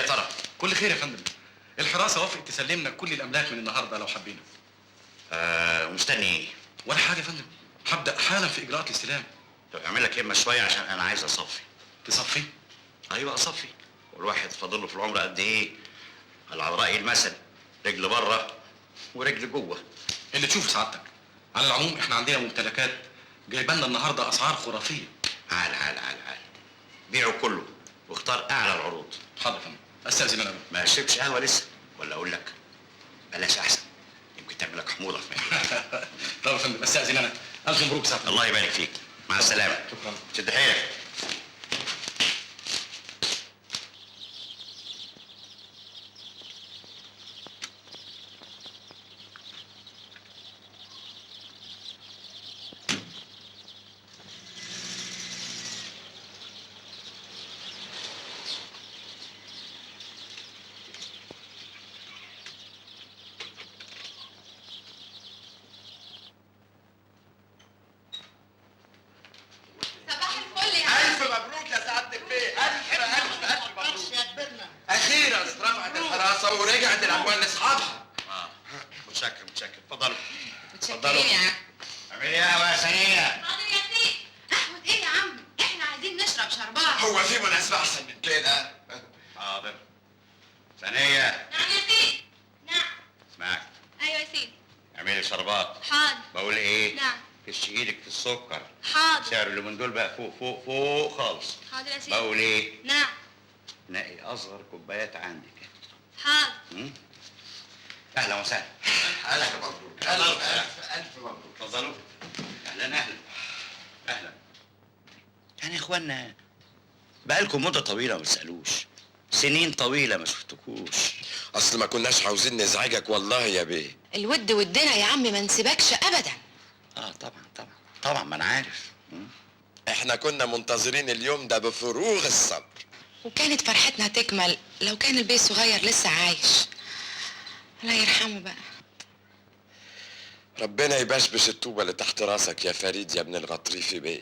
يا ترى؟ كل خير يا فندم. الحراسه وافقت تسلمنا كل الاملاك من النهارده لو حبينا. مستني ايه؟ ولا حاجه يا فندم، هبدا حالا في اجراءات الاستلام. طب اعمل لك همه شويه عشان انا عايز اصفي. تصفي؟ ايوه اصفي. والواحد فاضل له في العمر قد ايه؟ على راي المثل، رجل بره ورجل جوه. اللي تشوفه سعادتك. على العموم احنا عندنا ممتلكات جايبه لنا النهارده اسعار خرافيه. عال بيعوا كله واختار اعلى العروض. حاضر يا فندم، استاذن انا. ما شربش قهوه لسه ولا اقول لك بلاش احسن، يمكن تعمل لك حموضه في معدتك. طب يا فندم استاذن انا. الف مبروك سعادتك. الله يبارك فيك، مع السلامه. شكرا. شد حيلك. ورجعت الاموال لاصحابها. متشكر. اتفضلوا. متشكرين يا عم. اعملي ايه يا ثانيه؟ حاضر يا سيدي. قهوة ايه يا عم؟ احنا عايزين نشرب شربات. هو في مناسبة أحسن من كده؟ حاضر. ثانيه. نعم يا سيدي. نعم. اسمعك. ايوه يا سيدي. اعملي شربات. حاضر. بقول ايه؟ نعم. كش ايدك في السكر. حاضر. سعر اللي من دول بقى فوق خالص. حاضر يا سيدي. بقول ايه؟ نعم. نقي اصغر كوبايات عندك. حاضر. اهلا وسهلا. ألف مبروك. ألف مبروك. اتفضلوا. اهلا. يعني يا اخوانا بقالكم مده طويله ما بتسالوش، سنين طويله ما شفتكوش. اصل ما كناش عاوزين نزعجك والله يا بيه. الود ودنا يا عم، ما نسيبكش ابدا. طبعا ما انا عارف. احنا كنا منتظرين اليوم ده بفروغ الصبر، وكانت فرحتنا تكمل لو كان البيه الصغير لسه عايش. الله يرحمه بقى. ربنا يبشبش الطوبة اللي تحت راسك يا فريد يا ابن الغطريفي بيه.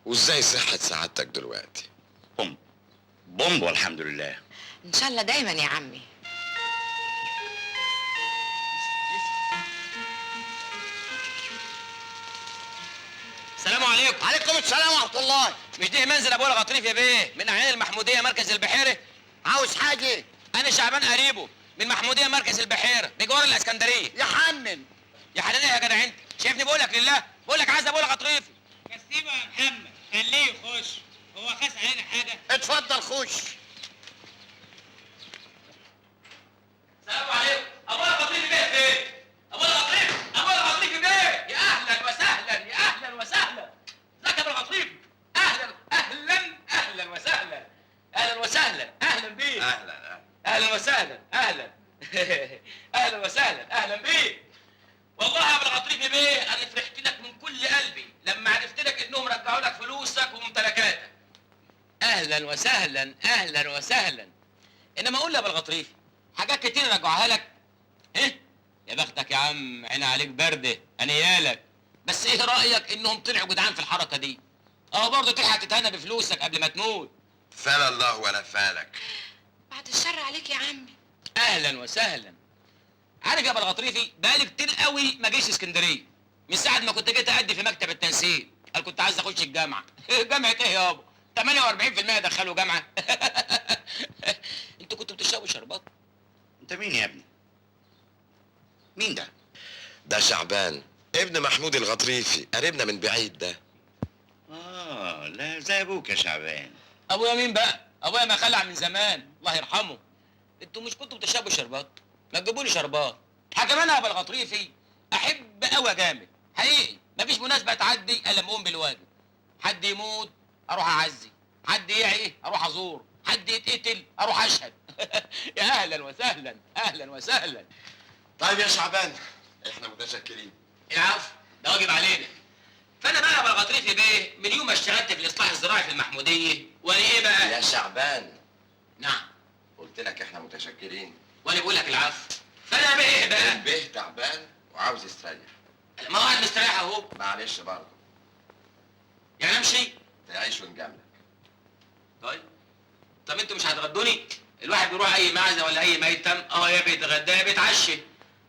وازاي صحة سعادتك دلوقتي؟ بومب والحمد لله. ان شاء الله دايما يا عمي. السلام عليكم. عليكم السلام ورحمة الله. مش دي منزل ابو الغطريف يا بيه من اعيان المحموديه مركز البحيره؟ عاوز حاجة؟ انا شعبان قريبه من محموديه مركز البحيره بجوار الاسكندريه. يا حنن. يا حنان ايه يا جدع انت؟ شايفني بقول لك لله؟ بقول لك عايز ابو الغطريف. كسيبه يا محمد، خليه يخش. هو خاس علينا حاجه؟ اتفضل خش. السلام عليكم. ابو الغطريف بيه فين؟ ابو الغطريف بيه. يا اهلا وسهلا. ازيك يا ابو الغطريف؟ اهلا وسهلا. اهلا بيه. اهلا وسهلا بيه. والله يا ابو الغطريف بيه انا فرحت لك من كل قلبي لما عرفت لك انهم رجعوا لك فلوسك وممتلكاتك. اهلا وسهلا. انما قول لي يا ابو الغطريف، حاجات كتير رجعوها لك. ايه؟ يا بختك يا عم، عين عليك برده، انيالك. بس ايه رايك انهم طلعوا جدعان في الحركه دي؟ برضه تلحق تتهنى بفلوسك قبل ما تموت. فلا الله ولا فالك. بعد الشر عليك يا عمي. اهلا وسهلا. عارف يا ابو الغطريفي بقالي كتير قوي ما جيش اسكندريه من ساعه ما كنت جيت اادي في مكتب التنسيق. قال كنت عايز اخش الجامعه. جامعه ايه يابا؟ 48% دخلوا جامعه. انتوا كنتوا بتشربوا شربات؟ انت مين يا ابني؟ مين ده؟ ده شعبان ابن محمود الغطريفي، قريبنا من بعيد ده. لا زي ابوك يا شعبان. ابويا مين بقى؟ ابويا ما خلع من زمان الله يرحمه. انتوا مش كنتوا بتشربوا شربات؟ ما تجيبوا لي شربات. حاجه انا يا ابو الغطريفي احب قوي جامد حقيقي. مفيش مناسبه تعدي الا لما اقوم بالواجب. حد يموت اروح اعزي، حد يعي اروح ازور، حد يتقتل اروح اشهد. يا اهلا وسهلا. طيب يا شعبان احنا متشكرين. العفو، ده واجب علينا. فانا بقى يا ابو الغطريفي بيه من يوم ما اشتغلت في الاصلاح الزراعي في المحموديه وانا ايه بقى؟ يا شعبان نعم. قلت لك احنا متشكرين. وانا بقول لك العفو. فانا بقى ايه بقى؟ البيه تعبان وعاوز يستريح. ما هو قاعد مستريح اهو. معلش برضه. يعني امشي؟ تعيش ونجاملك. طيب طب انتوا مش هتغدوني؟ الواحد بيروح اي معزه ولا اي ميتم اهو يا بيتغدى يا بيتعشى.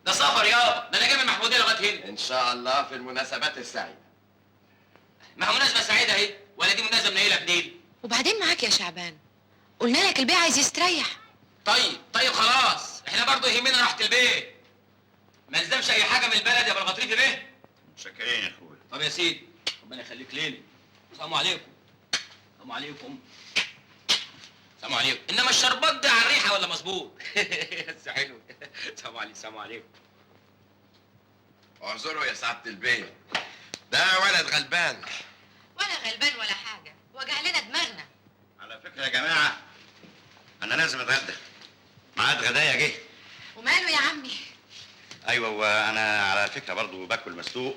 ده سفر يابا، ده انا جاي من المحموديه لغايه هنا. ان شاء الله في المناسبات السعيده. ما هو مناسبه سعيده اهي، ولا دي مناسبه منيله بديل؟ وبعدين معاك يا شعبان، قلنا لك البيع عايز يستريح. طيب خلاص، احنا برضه يهمنا راحه البيت. ما نلزمش اي حاجه من البلد يا ابو الغطريفي بيه. متشكرين يا اخويا. طب يا سيدي، ربنا يخليك ليلي. السلام عليكم. السلام عليكم. السلام عليكم. انما الشربات ده على الريحه ولا مظبوط؟ بس حلو. السلام عليكم. اعذروا يا سعاده البيه. ده ولد غلبان. ولا غلبان ولا حاجه، وجع لنا دماغنا. على فكره يا جماعه انا لازم اتغدى. ميعاد غدايا جه. وماله يا عمي؟ ايوه وانا على فكره برضو باكل مسلوق،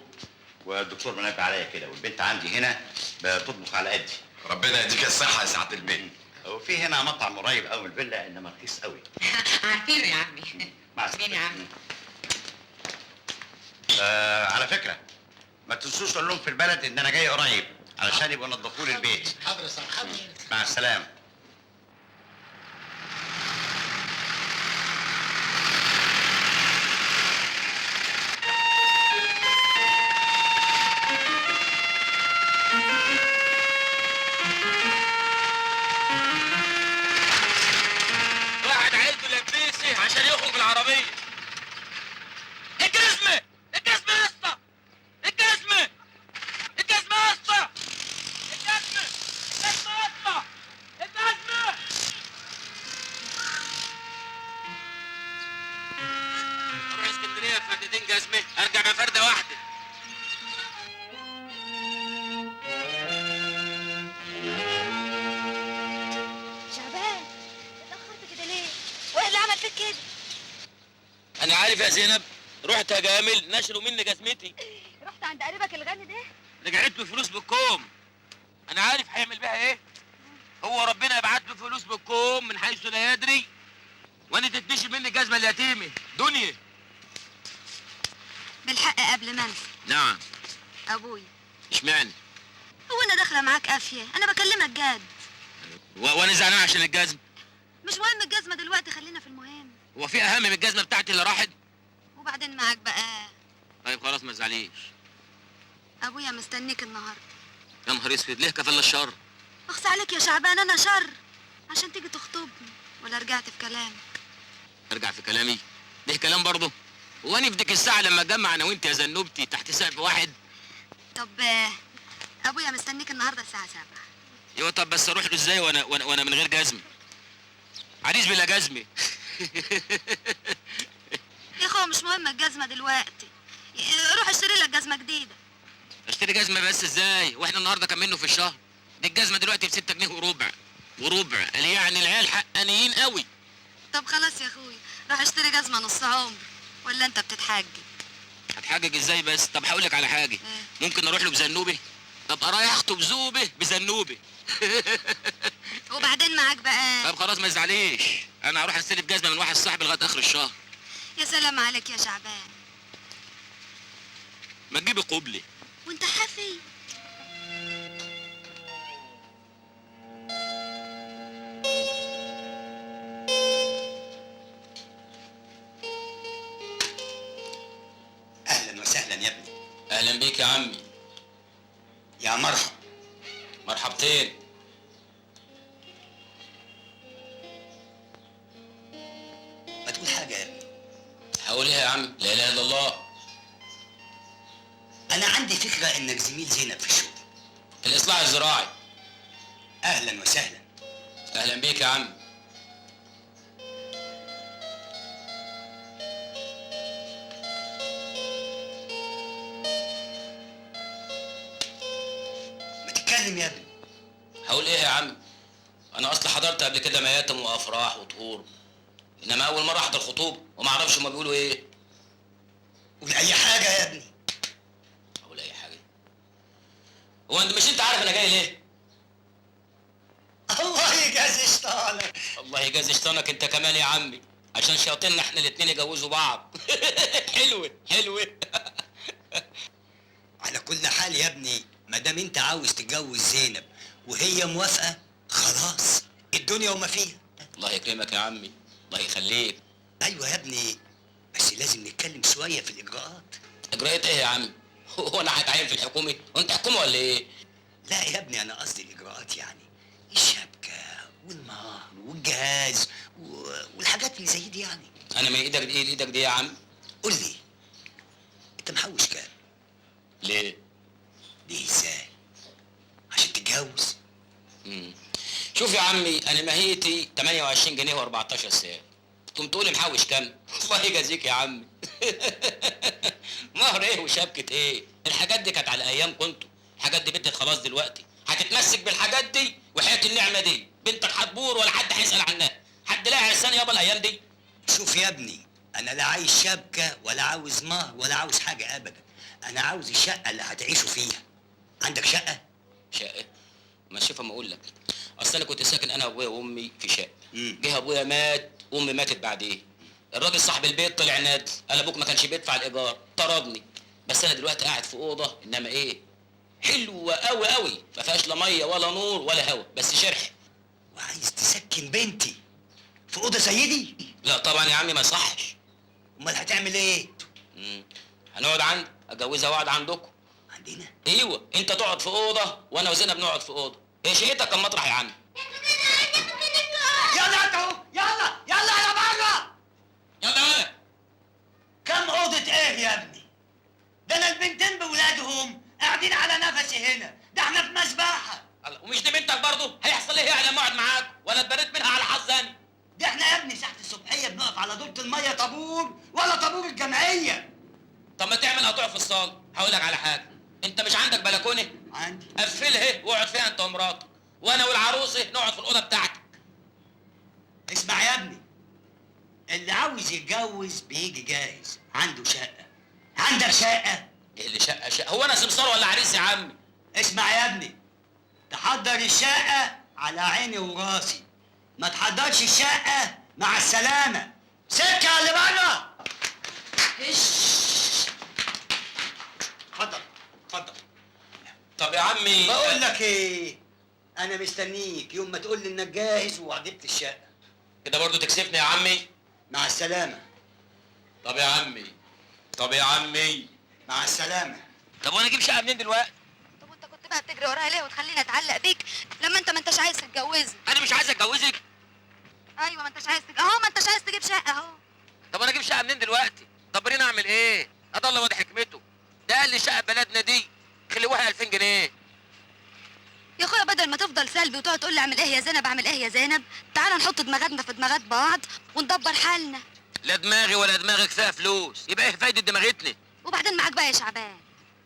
والدكتور منبه عليا كده، والبنت عندي هنا بتطبخ على قدي. ربنا يديك الصحه يا سعاده البيه. وفي هنا مطعم قريب قوي من الفيلا انما رخيص قوي. عارفينه يا عمي. مع مين يا عمي؟ على فكره ما تنسوش تقول لهم في البلد ان انا جاي قريب علشان يبقوا ينضفوا لي البيت. حاضر يا صاحبي حاضر. مع السلامه. واحد عيلته لبيسي عشان يخرج بالعربيه. الجزمه يا اسطى، الجزمه يا اسطى، اروح اسكندريه بفردتين جزمه ارجع بفرده واحده. شعبان اتأخرت كده ليه؟ وايه اللي عمل فيك كده؟ انا عارف يا زينب، رحت يا جامل نشروا مني جزمتي. رحت عند قريبك الغني ده؟ رجعت له فلوس بالكوم. انا عارف هيعمل بيها ايه. هو ربنا يبعت له فلوس بالكوم من حيث لا يدري، وانا تتنشي مني جزمه اليتيمه دنيا. بالحق قبل ما انسى، نعم. ابويا. اشمعنى؟ هو انا داخله معاك قافيه؟ انا بكلمك جد. وانا زعلان عشان الجزمه. مش مهم الجزمه دلوقتي، خلينا في المهم. هو في اهم من الجزمه بتاعتي اللي راحت؟ وبعدين معاك بقى. طيب خلاص ما تزعليش. ابويا مستنيك النهارده. يا نهار اسود، ليه كفل الشر؟ اخص عليك يا شعبان، انا شر عشان تيجي تخطبني ولا رجعت في كلامك؟ ارجع في كلامي؟ ليه كلام برضه؟ هو انا في ديك الساعه لما اتجمع انا وانت يا زنوبتي تحت سقف واحد؟ طب ابويا مستنيك النهارده الساعه 7. ايوه طب بس اروح له ازاي وانا من غير جزمه؟ عريس بلا جزمه. يا اخويا مش مهم الجزمه دلوقتي، روح اشتري لك جزمه جديده. اشتري جزمه بس ازاي واحنا النهارده كام منه في الشهر؟ دي الجزمه دلوقتي ب6 جنيه وربع قال يعني العيال حقانيين قوي. طب خلاص يا اخويا، روح اشتري جزمه نص عمر، ولا انت بتتحجج؟ هتحجج ازاي بس؟ طب هقول لك على حاجه. ممكن اروح له بزنوبه؟ طب رايح اخطب زوبه بزنوبه. وبعدين معاك بقى. طب خلاص ما تزعليش، انا هروح استلف جزمه من واحد صاحبي لغايه اخر الشهر. يا سلام عليك يا شعبان. ما تجيبي قبلي. وانت حافي. اهلا وسهلا يا ابني. اهلا بيك يا عمي. يا مرحب. مرحبتين. ما تقول حاجه يا ابني. هقول ايه يا عم؟ لا اله الا الله. انا عندي فكره انك زميل زينب في الشغل. الاصلاح الزراعي. اهلا وسهلا. اهلا بيك يا عم. ما تتكلم يا ابني. هقول ايه يا عم؟ انا اصلا حضرت قبل كده مياتم وافراح وطهور، انما اول مره احضر خطوبه وما اعرفش هما بيقولوا ايه. قول اي حاجه يا ابني. اقول اي حاجه؟ هو انت مش عارف انا جاي ليه؟ الله يجازي شطانك. الله يجازي شيطانك انت كمان يا عمي، عشان شياطيننا احنا الاتنين يجوزوا بعض. حلوه. على كل حال يا ابني، ما دام انت عاوز تتجوز زينب وهي موافقه، خلاص الدنيا وما فيها. الله يكرمك يا عمي، الله يخليك. ايوه يا ابني، بس لازم نتكلم شويه في الاجراءات. اجراءات ايه يا عم؟ هو انا هتعين في الحكومه؟ وانت حكومه ولا ايه؟ لا يا ابني، انا قصدي الاجراءات يعني الشبكه والمهر والجهاز والحاجات اللي زي دي يعني. انا من ايدك دي لايدك دي يا عم. قول لي، انت محوش كام؟ ليه؟ ليه ازاي؟ عشان تتجوز؟ شوف يا عمي، انا ماهيتي 28 جنيه و14 ساعه. تقوم تقول لي محوش كام؟ الله يجازيك يا عمي. مهر ايه وشبكه ايه؟ الحاجات دي كانت على ايام كنتوا، الحاجات دي بنتك خلاص دلوقتي، هتتمسك بالحاجات دي وحياه النعمه دي بنتك هتبور ولا حد هيسال عنها. حد لاقي عرسان يابا الايام دي؟ شوف يا ابني، انا لا عايز شبكه ولا عاوز مهر ولا عاوز حاجه ابدا. انا عاوز الشقه اللي هتعيشوا فيها. عندك شقه؟ شقه؟ ما شوف اما اقول لك، اصل انا كنت ساكن انا وابويا وامي في شقه. جه ابويا مات وامي ماتت بعديه. الراجل صاحب البيت طلع نادل، قال ابوك ما كانش بيدفع الايجار، طردني. بس انا دلوقتي قاعد في اوضه، انما ايه؟ حلوه قوي قوي، ما فيهاش لا ميه ولا نور ولا هوا، بس شرح. وعايز تسكن بنتي في اوضه زي دي؟ لا طبعا يا عمي، ما يصحش. امال هتعمل ايه؟ هنقعد عندي، اتجوزها واقعد عندكم. عندنا؟ ايوه، انت تقعد في اوضه وانا وزينب نقعد في اوضه. هي شقتك كم مطرح يا عم؟ يلا انت اهو، يلا يلا على بره. يلا. كم اوضه ايه يا ابني؟ ده انا البنتين بولادهم قاعدين على نفسي هنا، ده احنا في مسبحه. ومش دي بنتك برضه؟ هيحصل ايه يعني لما اقعد معاك؟ ولا اتبريت منها على حظاني؟ ده احنا يا ابني ساعه الصبحيه بنقف على دورة الميه طابور ولا طابور الجمعيه. طب ما تعمل قطوع في الصاله. هقول لك على حاجه، انت مش عندك بلكونه؟ عندي. قفلها واقعد فيها انت ومراتك، وانا والعروسه نقعد في الاوضه بتاعتك. اسمع يا ابني، اللي عاوز يتجوز بيجي جاهز، عنده شقه. عندك شقه؟ ايه اللي شقه؟ هو انا سمسار ولا عريس يا عمي؟ اسمع يا ابني، تحضر الشقه على عيني وراسي، ما تحضرش الشقه مع السلامه. سكه اللي بره. اتفضل اتفضل. طب يا عمي، بقول لك ايه، انا مستنيك يوم ما تقول لي انك جاهز وعجبت الشقه. كده برضه تكسفني يا عمي؟ مع السلامه. طب يا عمي، طب يا عمي، مع السلامه. طب وانا اجيب شقه منين دلوقتي؟ طب وانت كنت بقى بتجري ورايا ليه وتخليني اتعلق بيك لما انت ما انتش عايز تتجوزني؟ انا مش عايز اتجوزك. ايوه، ما انتش عايز اهو، ما انتش عايز تجيب شقه اهو. طب انا اجيب شقه منين دلوقتي؟ طب رينا اعمل ايه؟ اضل وادي حكمته. ده قال لي شقه بلدنا دي خلوها 2000 جنيه. يا اخويا، بدل ما تفضل سلبي وتقعد تقول لي اعمل ايه يا زينب اعمل ايه يا زينب، تعالى نحط دماغاتنا في دماغات بعض وندبر حالنا. لا دماغي ولا دماغك فيها فلوس، يبقى ايه فايده دماغتنا؟ وبعدين معاك بقى يا شعبان.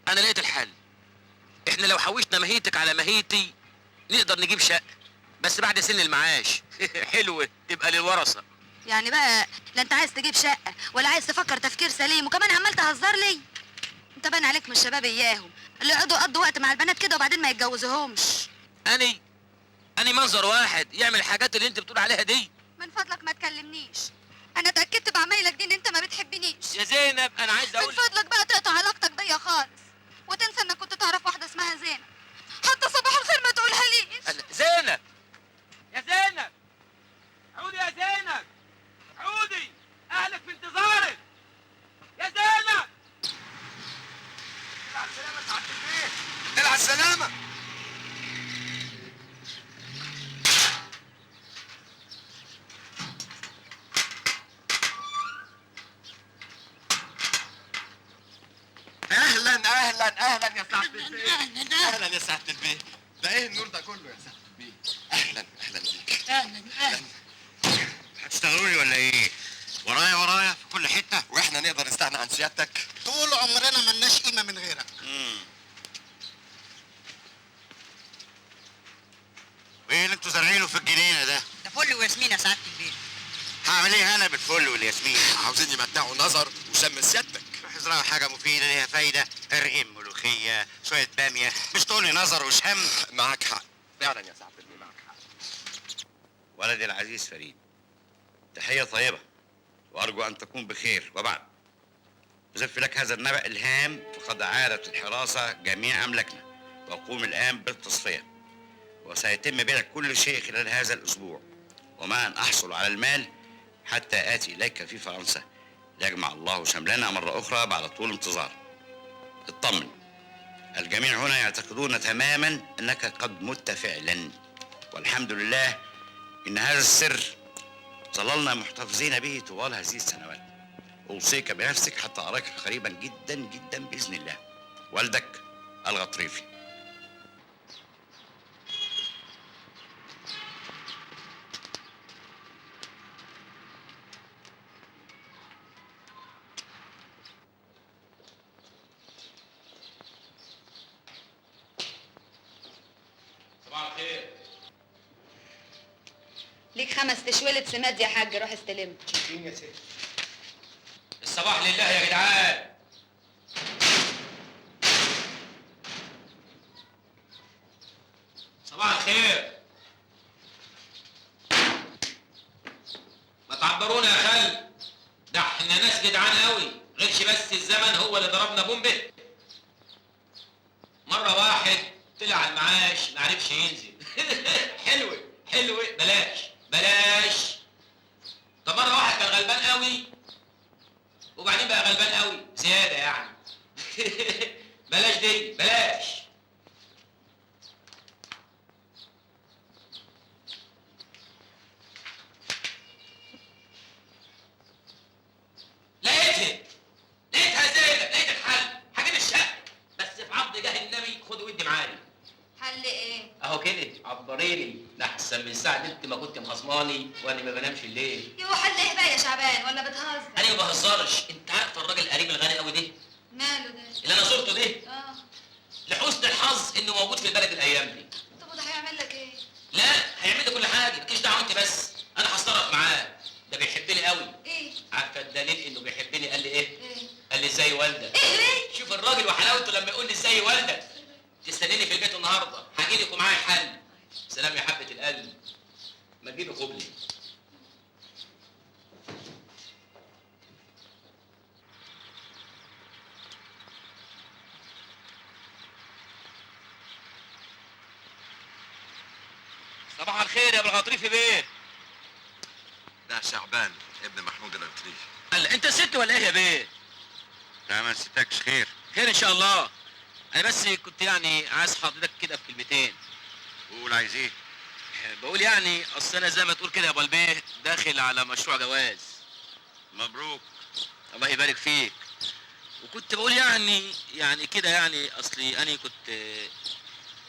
انا لقيت الحل. احنا لو حوشنا مهيتك على مهيتي نقدر نجيب شقه، بس بعد سن المعاش. حلوه تبقى للورثه. يعني بقى لا انت عايز تجيب شقه ولا عايز تفكر تفكير سليم، وكمان عمال تهزر لي. انت باين عليك من الشباب اياهم اللي يقعدوا يقضوا وقت مع البنات كده وبعدين ما يتجوزوهمش. اني منظر واحد يعمل الحاجات اللي انت بتقول عليها دي. من فضلك ما تكلمنيش، انا اتاكدت بعمايلك دي ان انت ما بتحبنيش. يا زينب انا عايز من اقول فضلك بقى تقطع علاقتك بيا خالص وتنسى انك كنت تعرف واحده اسمها زينب، حتى صباح الخير ما تقولها ليش. زينب، يا زينب، عودي يا زينب، عودي، اهلك في انتظارك يا زينب. على السلامة سعادة البيت. على السلامة. اهلا اهلا اهلا يا سعادة البيت. اهلا يا سعادة البيت. ده ايه النور ده كله يا سعادة البيت؟ اهلا اهلا بيك. اهلا. هتشتغلوني ولا ايه؟ ورايا في كل حته. واحنا نقدر نستغنى عن سيادتك؟ طول عمرنا ملناش قيمه من غيرك. وايه اللي انتوا زارعينه في الجنينه ده؟ ده فل وياسمين يا سعاده البيت. هعمل ايه انا بالفل والياسمين؟ عاوزين يمتعوا نظر وشم سيادتك. ازرعوا حاجه مفيده ليها فايده، ارغم ملوخيه، شويه باميه، مش تقولي نظر وشم. معاك حق فعلا يا سعادة البيت، معاك حق. ولدي العزيز فريد، تحيه طيبه وارجو ان تكون بخير. وبعد أزف لك هذا النبأ الهام، فقد عادت الحراسه جميع املاكنا، واقوم الان بالتصفيه، وسيتم بيع كل شيء خلال هذا الأسبوع، ومع أن أحصل على المال حتى آتي إليك في فرنسا ليجمع الله شملنا مرة أخرى بعد طول انتظار. اطمن، الجميع هنا يعتقدون تماما أنك قد مت فعلا، والحمد لله إن هذا السر ظللنا محتفظين به طوال هذه السنوات. أوصيك بنفسك حتى أراك قريبا جدا جدا بإذن الله. والدك الغطريفي. صباح الخير. ليك 5 تشويلة سماد يا حاج، روح استلم. شكرين يا ست. الصباح لله يا جدعان. صباح الخير. ما تعبرونا يا خل، ده احنا ناس جدعان قوي، غيرش بس الزمن هو اللي ضربنا بومبه. مرة واحد طلع على المعاش ما عرفش ينزل. حلوة حلوة، بلاش. طب مرة واحد كان غلبان قوي وبعدين بقى غلبان قوي زيادة يعني. بلاش دي، بلاش. لقيتها زينب، لقيت الحل. هجيب الشقة بس في عرض جاه النبي، خد ودي معايا. حل ايه؟ اهو كده عبريني، ده احسن من ساعة انت ما كنت مخصماني وانا ما بنامش الليل. يو حل ايه بقى يا شعبان، ولا بتهزر؟ انا ما بهزرش. انت عارف الراجل القريب الغني قوي ده ماله ده؟ اللي انا زرته ده؟ اه. لحسن الحظ انه موجود في البلد الايام دي. طب وده هيعمل لك ايه؟ لا، هيعمل لي كل حاجه، مالكيش دعوه انت بس. انا هتصرف معاه، ده بيحبني قوي. ايه؟ عارفه الدليل انه بيحبني؟ قال لي ايه؟ ايه؟ قال لي ازاي والدك. ايه؟ شوف الراجل وحلاوته لما يقول لي ازاي والدك. تستنيني في البيت النهارده، هاجي لك ومعايا حل. سلام يا حبه القلب، ما تجيبي قبلي. صباح الخير يا ابو الغطريفي بيه. ده شعبان ابن محمود الغطريفي. قال انت ست ولا ايه يا بيه؟ لا ما نسيتكش. خير خير ان شاء الله. انا بس كنت يعني عايز حضرتك كده في كلمتين. قول، عايز ايه؟ بقول يعني اصل انا زي ما تقول كده يا ابو البيه داخل على مشروع جواز. مبروك. الله يبارك فيك. وكنت بقول يعني كده يعني اصلي انا كنت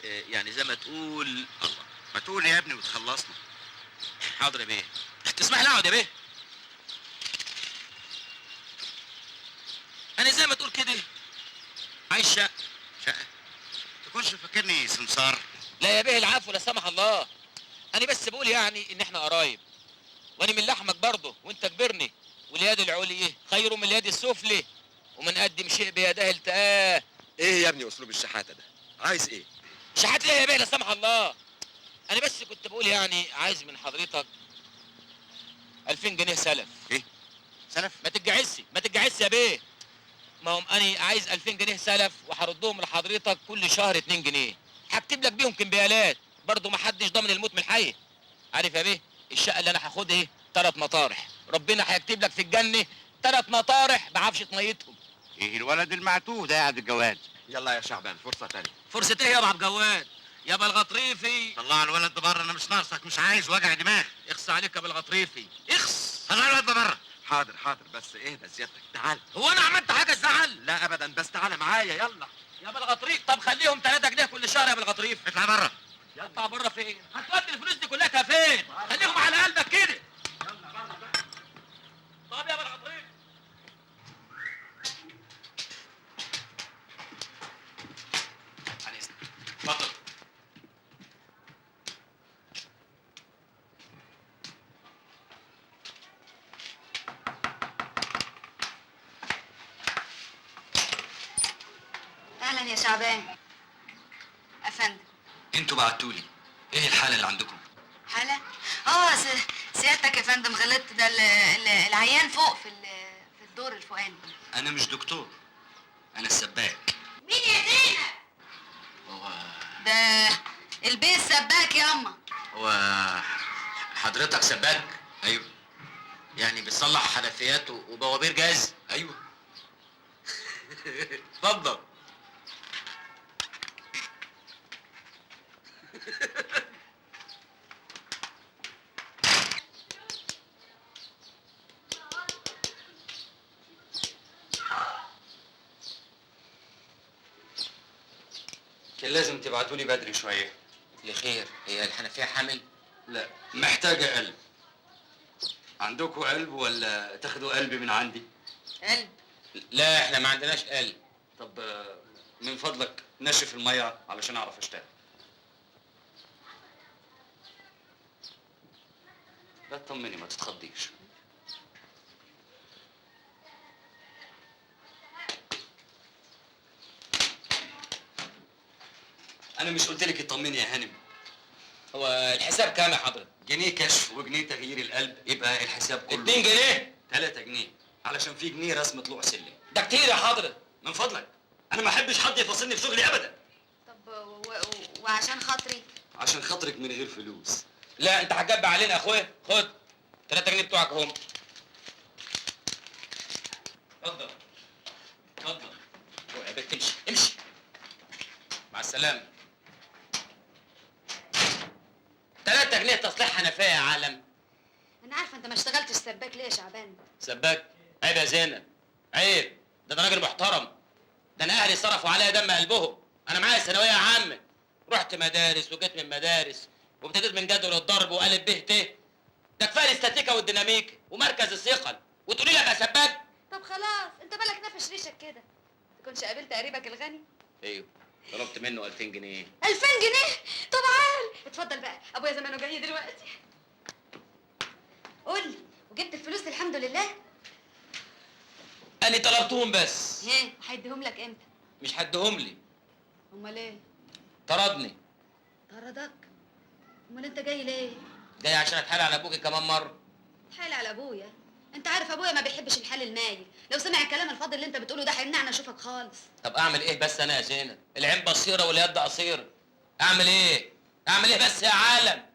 يعني زي ما تقول. الله، ما تقول يا ابني وتخلصنا. حاضر يا بيه. تسمح لي اقعد يا بيه؟ انا زي ما تقول كده عايز شقه. تكونش فاكرني سمسار. لا يا بيه، العفو لا سمح الله. انا بس بقول يعني ان احنا قرايب، وانا من لحمك برضه وانت كبرني، واليد العليا خير من اليد السفلى، ومن قدم شيء بيده التقاه. ايه يا ابني اسلوب الشحاته ده؟ عايز ايه؟ شحات ايه يا بيه لا سمح الله؟ انا بس كنت بقول يعني عايز من حضرتك 2000 جنيه سلف. ايه؟ سلف؟ ما تتجعسش يا بيه. ما هم انا عايز 2000 جنيه سلف وهردهم لحضرتك كل شهر 2 جنيه. هكتب لك بيهم كمبيالات، برضه ما حدش ضامن الموت من الحي. عارف يا بيه الشقه اللي انا هاخدها ايه؟ 3 مطارح، ربنا هيكتب لك في الجنه 3 مطارح بعفشه ميتهم. ايه الولد المعتوه ده قاعد الجواد؟ يلا يا شعبان فرصه تانية. فرصه ايه يا ابو عبد الجواد؟ يا ابو الغطريفي طلع الولد ده بره، انا مش ناقصك، مش عايز وجع دماغ. اخص عليك يا ابو الغطريفي، اخص. طلع الولد ده بره. حاضر بس اهدى سيادتك، تعال. هو انا عملت حاجه تزعل؟ لا ابدا، بس تعال معايا يلا. يا ابو الغطريف، طب خليهم 3 جنيه كل شهر يا ابو الغطريف. اطلع بره. اطلع بره فين؟ هتودي الفلوس دي كلها فين؟ خليهم على قلبك كده. طب يا ابو الغطريف. عن اذنك. اتفضل. اهلا يا شعبان. افندم. انتوا بعتولي، ايه الحالة اللي عندكم؟ حالة؟ سيادتك يا فندم غلطت، ده العيان فوق في الدور الفوقاني. انا مش دكتور، انا السباك. مين يا زينب؟ هو البيت سباك ياما. هو حضرتك سباك؟ ايوه. يعني بتصلح حنفيات وبوابير جاز؟ ايوه. اتفضل. كان لازم تبعتوا لي بدري شويه. لخير، هي الحنفيه حامل؟ لا، محتاجه قلب. عندكم قلب ولا تاخدوا قلب من عندي؟ قلب. لا احنا ما عندناش قلب. طب من فضلك نشف الميه علشان اعرف اشتغل. لا تطمني، ما تتخضيش. انا مش قلت لك اطمني يا هانم؟ هو الحساب كام يا حضرتك؟ جنيه كشف وجنيه تغيير القلب، يبقى الحساب كله 2 جنيه؟ 3 جنيه، علشان في جنيه رسم طلوع سلم. ده كتير يا حضرتك. من فضلك، انا ما احبش حد يفاصلني في شغلي ابدا. طب وعشان خاطري؟ عشان خاطرك من غير فلوس. لا انت هتجب علينا يا اخويا. خد 3 جنيه بتوعك اهم. اتفضل اتفضل. روح يا بنت، امشي امشي. مع السلامه. 3 جنيه تصليح حنفيه يا عالم. انا عارفه انت ما اشتغلتش سباك ليه يا شعبان؟ سباك؟ عيب يا زينب، عيب. ده انا راجل محترم. ده انا اهلي صرفوا عليا دم قلبهم. انا معايا ثانويه عامه، رحت مدارس وجيت من مدارس وابتديت من جدول الضرب وقالب ب ت. ده كفايه الاستاتيكا والديناميكا ومركز الثقل، وتقولي لي ابقى سباك؟ طب خلاص، انت بالك نافش ريشك كده. تكونش قابلت قريبك الغني؟ ايوه، طلبت منه 2000 جنيه. 2000 جنيه؟ طب عال، اتفضل بقى، ابويا زمانه جاي دلوقتي. قول لي، وجبت الفلوس الحمد لله؟ انا طلبتهم بس. ايه، هيديهم لك امتى؟ مش هديهم لي. امال ايه؟ طردني. طردك؟ امال انت جاي ليه؟ جاي عشان اتحايل على ابوكي كمان مره. تحايل على ابويا؟ انت عارف ابويا ما بيحبش الحال المايل، لو سمع الكلام الفاضي اللي انت بتقوله ده هيمنعنا اشوفك خالص. طب اعمل ايه بس انا يا زينب؟ العين بصيره واليد قصيره. اعمل ايه؟ اعمل ايه بس يا عالم؟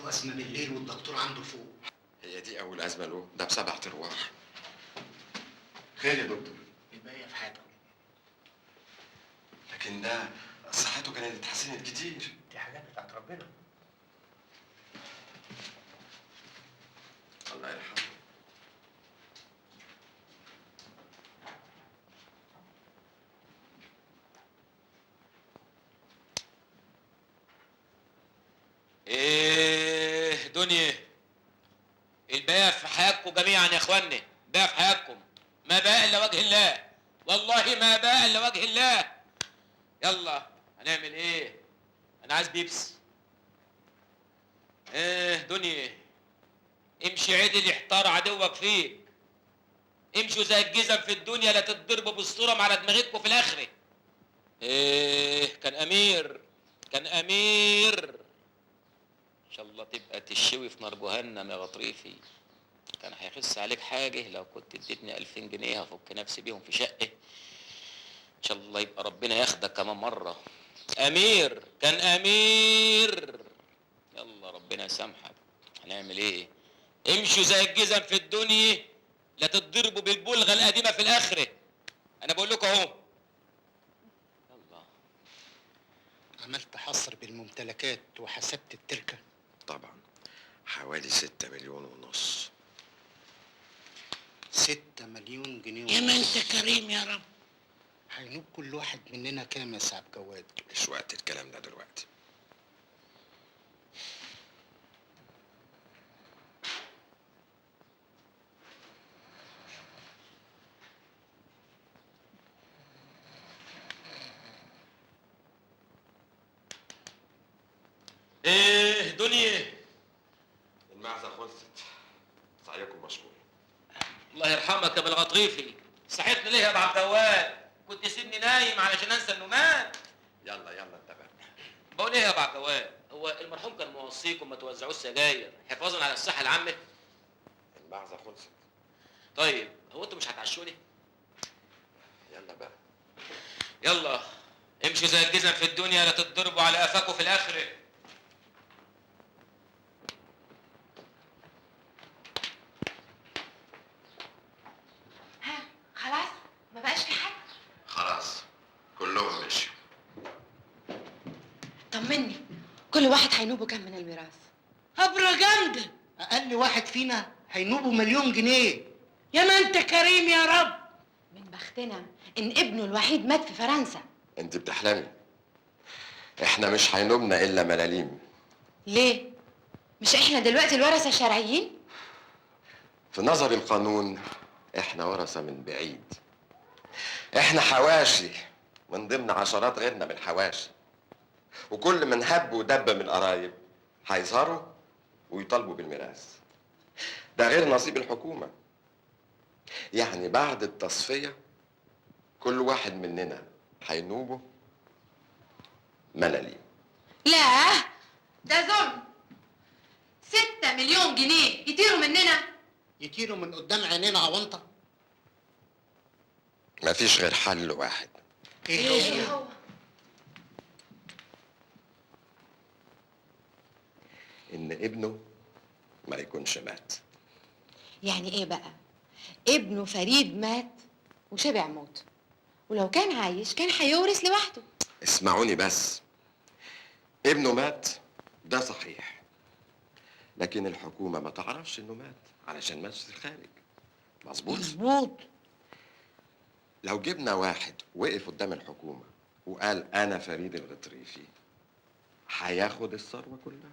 أزمة بالليل والدكتور عنده فوق. هي دي أول أزمة له، ده ب7 أرواح. خير يا دكتور؟ الباقي في حياته. لكن ده صحته كانت اتحسنت كتير. دي حاجات بتاعت ربنا. الله يرحمه. ايه دنيا، الباقي في حياتكم جميعا يا اخواني، باقي في حياتكم، ما باقي الا وجه الله، والله ما باقي الا وجه الله. يلا هنعمل ايه؟ انا عايز بيبس. ايه دنيا، امشي عدل يحتار عدوك فيك. امشوا زي الجزم في الدنيا، لا تتضربوا بالصورة على دماغتكم في الاخره. ايه كان امير، كان امير. ان شاء الله تبقى تشوي في نار جهنم يا غطريفي. كان هيخس عليك حاجه لو كنت اديتني 2000 جنيه هفك نفسي بيهم في شقه. ان شاء الله يبقى ربنا ياخدك كمان مره. امير، كان امير. يلا ربنا يسامحك. هنعمل ايه؟ امشوا زي الجزم في الدنيا، لا تتضربوا بالبلغه القديمه في الاخره. انا بقول لكم اهو. يلا. عملت حصر بالممتلكات وحسبت التركه. طبعا حوالي 6 مليون ونص. 6 مليون جنيه يا ما انت كريم يا رب. هينوب كل واحد مننا كام يا سعد جواد؟ مش وقت الكلام ده دلوقتي. الغطريفي، صحيتني ليه يا ابو عبد الجواد؟ كنت سيبني نايم علشان انسى انه مات. يلا يلا انت بقى. بقول ايه يا ابو عبد الجواد؟ هو المرحوم كان موصيكم ما توزعوش سجاير حفاظا على الصحه العامه؟ المعزه خلصت. طيب هو انتوا مش هتعشوني؟ يلا بقى. يلا امشوا زي الجزم في الدنيا لا تتضربوا على قفاكوا في الاخره. ها خلاص ما بقاش في حد. خلاص كلهم مشيوا. طمني، كل واحد هينوبه كام من الميراث؟ هبرة جامدة. اقل واحد فينا هينوبه مليون جنيه. يا ما انت كريم يا رب. من بختنا ان ابنه الوحيد مات في فرنسا. انت بتحلمي. احنا مش هينوبنا الا ملاليم. ليه؟ مش احنا دلوقتي الورثه الشرعيين؟ في نظر القانون احنا ورثه من بعيد. احنا حواشي من ضمن عشرات غيرنا من الحواشي، وكل من هب ودب من القرايب هيظهروا ويطالبوا بالميراث. ده غير نصيب الحكومه. يعني بعد التصفيه كل واحد مننا هينوبه ملاليم. لا ده ظلم. 6 مليون جنيه يطيروا مننا. يطيروا من قدام عينينا عوانطه. مفيش غير حل واحد. ايه هو؟ ان ابنه ما يكونش مات. يعني ايه بقى؟ ابنه فريد مات وشبع موت، ولو كان عايش كان هيورث لوحده. اسمعوني بس. ابنه مات ده صحيح، لكن الحكومة ما تعرفش انه مات علشان مات في الخارج. مظبوط؟ مظبوط. لو جبنا واحد وقف قدام الحكومة وقال انا فريد الغطريفي هياخد الثروة كلها.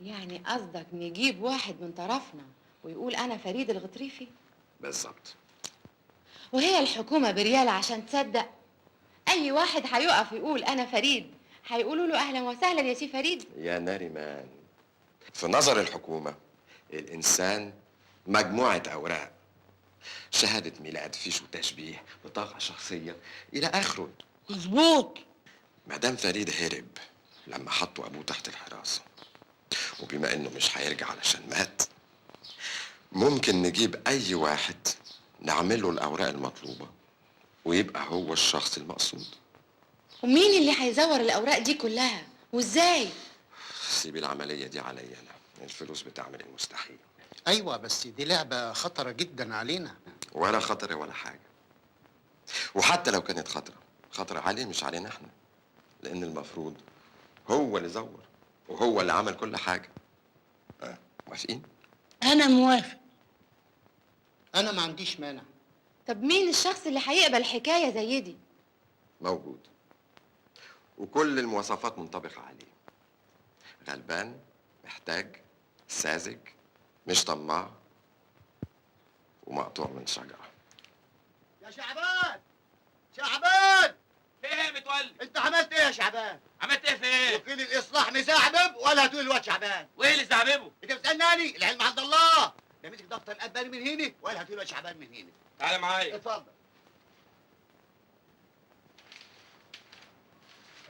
يعني قصدك نجيب واحد من طرفنا ويقول انا فريد الغطريفي؟ بالظبط. وهي الحكومه بريالة عشان تصدق؟ اي واحد هيقف يقول انا فريد هيقولوا له اهلا وسهلا يا سي فريد. يا ناريمان، في نظر الحكومة الإنسان مجموعة أوراق، شهادة ميلاد، فيش وتشبيه، بطاقة شخصية إلى آخره. مظبوط. مدام فريد هرب لما حطوا أبوه تحت الحراسة، وبما إنه مش هيرجع علشان مات، ممكن نجيب أي واحد نعمله الأوراق المطلوبة ويبقى هو الشخص المقصود. ومين اللي هيزور الاوراق دي كلها وازاي؟ سيبي العملية دي عليا أنا، الفلوس بتعمل المستحيل. ايوه بس دي لعبه خطره جدا علينا. ولا خطر ولا حاجة. وحتى لو كانت خطر عليه مش علينا احنا، لأن المفروض هو اللي زور وهو اللي عمل كل حاجة. موافقين؟ انا موافق. انا ما عنديش مانع. طب مين الشخص اللي هيقبل حكايه زي دي؟ موجود، وكل المواصفات منطبقة عليه. غلبان، محتاج، ساذج، مش طماع، ومقطوع من شجرة. يا شعبان شعبان، في ايه يا متولي؟ انت عملت ايه يا شعبان؟ عملت ايه في ايه؟ وكيل الاصلاح مزعبب ولا هتقول الواد شعبان؟ وايه اللي زعببه؟ انت بتسالني؟ العلم عند الله. ده مسك دفتر الاباني من هنا ولا هتقول الواد شعبان من هنا. تعالى معايا. اتفضل.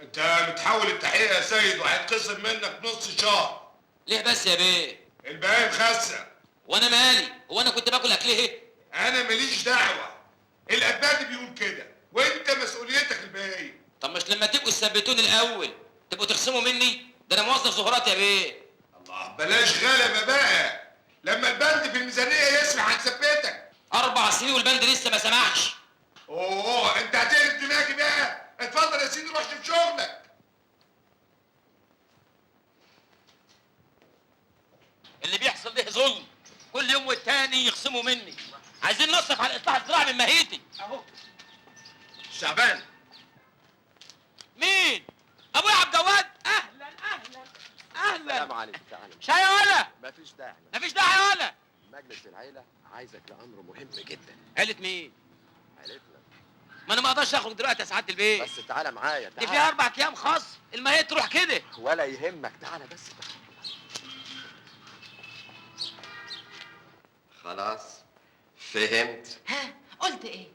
انت متحول التحقيق يا سيد وهيتخصم منك نص شهر. ليه بس يا بيه؟ الباقي مخسر. وانا مالي؟ هو انا كنت باكل اكل ايه؟ انا ماليش دعوه، الاباني بيقول كده وانت مسؤوليتك الباقيه. طب مش لما تبقوا تثبتوني الاول تبقوا تخصموا مني؟ ده انا موظف زهرات يا بيه. الله، بلاش غلبه بقى. لما البند في الميزانيه يسمح هنثبتك. 4 سنين والبند لسه ما سمعش. اوه انت هتقلب دماغي بقى. اتفضل يا سيدي روح شوف شغلك. اللي بيحصل ده ظلم، كل يوم والتاني يخصموا مني. عايزين نصرف على الاصلاح الزراعي من ماهيتي. اهو شعبان. مين؟ ابويا عبد الجواد. اهلا اهلا اهلا. السلام عليكم. تعالى. شاي يا ولا؟ مفيش داعي. مفيش داعي يا ولا. مجلس العيلة عايزك لأمر مهم جدا. عيلة مين؟ عيلتنا. ما انا ما اقدرش اخرج دلوقتي يا سعاده البيت. بس تعالى معايا. دي فيها 4 ايام خاص، الماهيه تروح كده. ولا يهمك، تعالى بس. خلاص فهمت. ها قلت ايه؟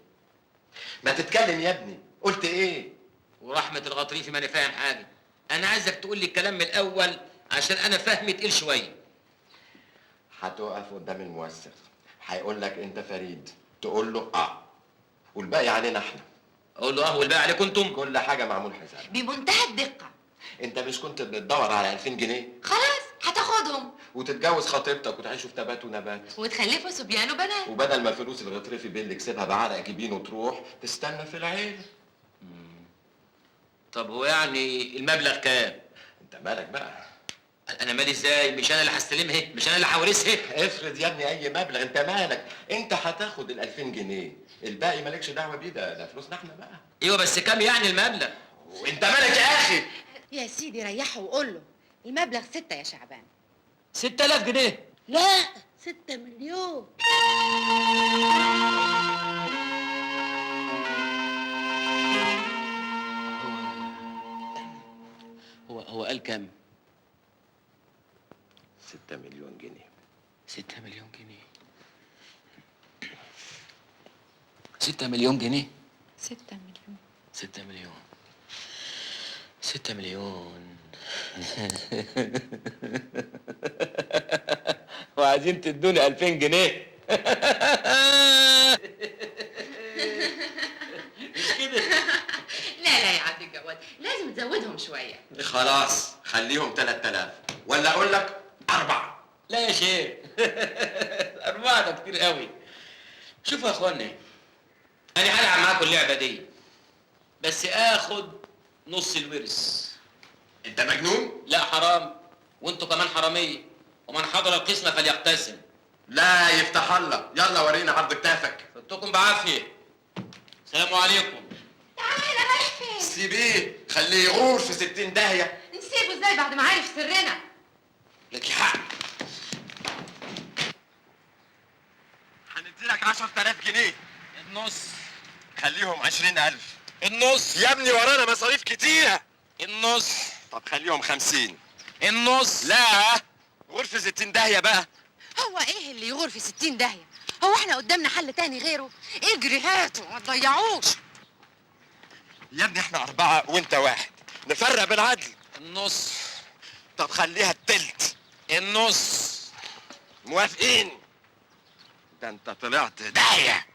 ما تتكلم يا ابني، قلت ايه؟ ورحمه الغطريفي ماني فاهم حاجه. انا عايزك تقول لي الكلام من الاول عشان انا فهمي تقيل شويه. هتقف قدام الموثق، هيقول لك انت فريد، تقول له اه، والباقي علينا احنا. اقول له اه والباقي عليكم انتم؟ كل حاجه معمول حساب. بمنتهى الدقه. انت مش كنت بتدور على 2000 جنيه خلاص هتاخدهم وتتجوز خطيبتك وتعيشوا في تبات ونبات، وتخلفوا صبيان وبنات، وبدل ما الفلوس الغطرفي اللي كسبها بعرق جبين وتروح تستنى في العيله. طب هو يعني المبلغ كام؟ انت مالك بقى؟ انا مالي ازاي؟ مش انا اللي هستلمها، مش انا اللي هورثها. افرض يا ابني اي مبلغ، انت مالك؟ انت هتاخد ال 2000 جنيه، الباقي مالكش دعوه بيه، ده فلوسنا احنا بقى. ايوه بس كام يعني المبلغ؟ وانت مالك يا اخي؟ يا سيدي ريحه وقول له المبلغ 6 يا شعبان. 6000 جنيه؟ لا 6 مليون. هو قال كام؟ 6 مليون جنيه. 6 مليون جنيه. 6 مليون جنيه؟ 6 مليون. 6 مليون. 6 مليون. وعايزين تدوني 2000 جنيه. مش كده؟ لا يا عبد الجواد، لازم تزودهم شويه. خلاص خليهم 3000، ولا اقول لك 4؟ لا يا شيخ. 4 ده كتير قوي. شوفوا يا اخواني، انا هلعب معاكم اللعبه دي بس اخد نص الورث. انت مجنون؟ لا حرام، وانتوا كمان حراميه، ومن حضر القسمه فليقتسم. لا يفتح الله، يلا ورينا عرض كتافك. فدتكم بعافيه. السلام عليكم. تعالى رايح فين؟ سيبيه، خليه يغور في 60 داهيه. نسيبه ازاي بعد ما عارف سرنا؟ لك حق. هنديلك 10000 جنيه. النص. خليهم 20000. النص. يا ابني ورانا مصاريف كتيره. النص. طب خليهم 50. النص. لا غرفه 60 داهيه بقى. هو ايه اللي يغور في 60 داهيه؟ هو احنا قدامنا حل تاني غيره؟ اجري هاته ما تضيعوش. يا ابني احنا 4 وانت 1، نفرق بالعدل. النص. طب خليها التلت. النص. موافقين؟ ده انت طلعت داهيه.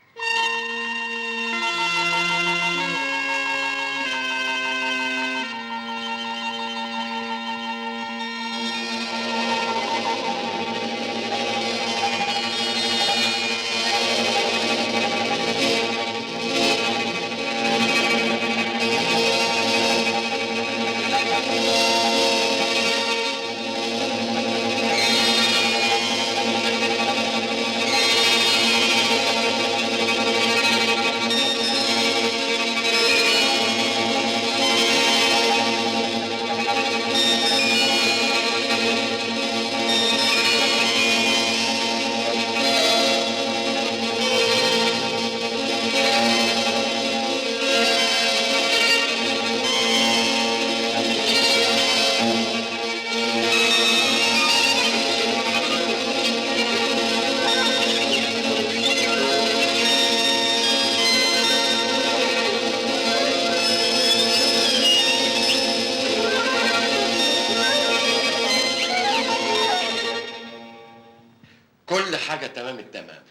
كل حاجة تمام التمام.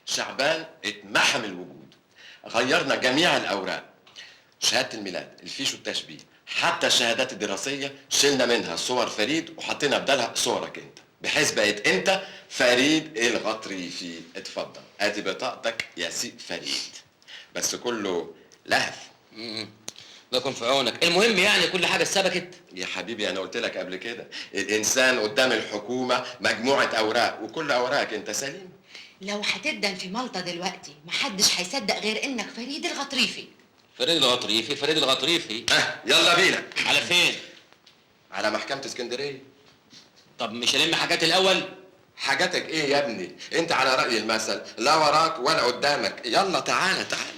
شعبان اتمحم الوجود، غيرنا جميع الأوراق، شهادة الميلاد، الفيش والتشبيه، حتى الشهادات الدراسية شلنا منها صور فريد وحطينا بدالها صورك انت، بحيث بقت انت فريد الغطريفي. اتفضل ادي بطاقتك يا سي فريد، بس كله لهف. لكم في عونك. المهم يعني كل حاجه اتثبتت. يا حبيبي انا قلت لك قبل كده، الانسان قدام الحكومه مجموعه اوراق، وكل اوراقك انت سليم. لو هتدن في مالطا دلوقتي محدش هيصدق غير انك فريد الغطريفي. فريد الغطريفي، فريد الغطريفي. يلا بينا. على فين؟ على محكمه اسكندريه. طب مش هلم حاجات الاول؟ حاجاتك ايه يا ابني؟ انت على راي المثل، لا وراك ولا قدامك. يلا تعالى تعالى.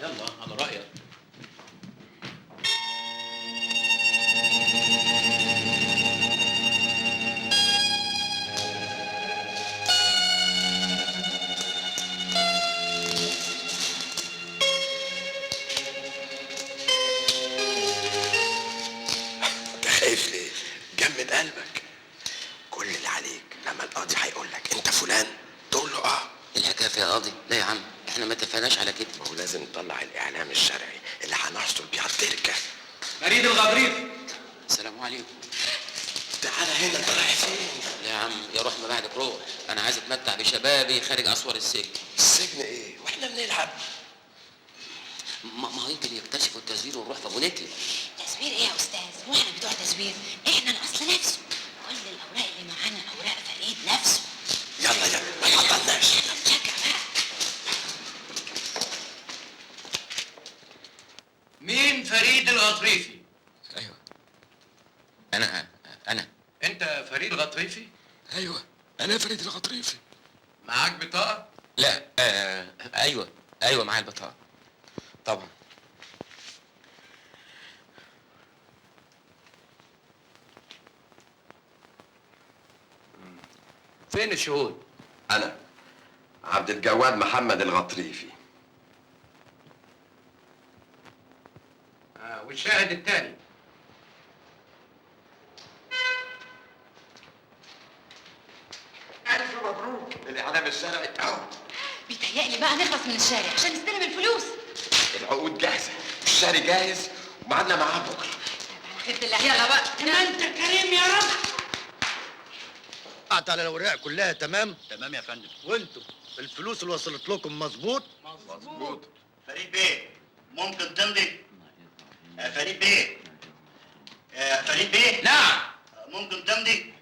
يلا على رايك. استناش على كده. ما هو لازم نطلع الاعلام الشرعي اللي هنحصل بيه على التركه. فريد الغضريفي. السلام عليكم. تعالى هنا، انت رايح فين؟ لا يا عم، يا روح ما بعدك روح. انا عايز اتمتع بشبابي خارج اسوار السجن. السجن ايه؟ واحنا بنلعب. ما هو يمكن يكتشفوا التزوير ونروح في ابونتي. تزوير ايه يا استاذ؟ واحنا بتوع تزوير؟ احنا الاصل نفسه. كل الاوراق اللي معانا اوراق فريد نفسه. يلا يلا ما تعطلناش. شجع بقى. مين فريد الغطريفي؟ ايوه انا انت فريد الغطريفي؟ ايوه انا فريد الغطريفي. معاك بطاقه؟ لا ايوه معايا البطاقه طبعا. فين الشهود؟ انا عبد الجواد محمد الغطريفي. والشاهد الثاني؟ الف مبروك، الاعلام الشرعي اهو. بيتهيألي بقى نخلص من الشارع عشان نستلم الفلوس. العقود جاهزه، الشاري جاهز، وميعادنا معاه بكره. على خيرة الله. يلا بقى. ما انت كريم يا رب. قعدت على الاوراق كلها تمام؟ تمام يا فندم. وانتوا الفلوس اللي وصلت لكم مظبوط؟ مظبوط. فريد بيه ممكن تمضي؟ فريد بيه. فريد بيه. نعم. ممكن تمضي؟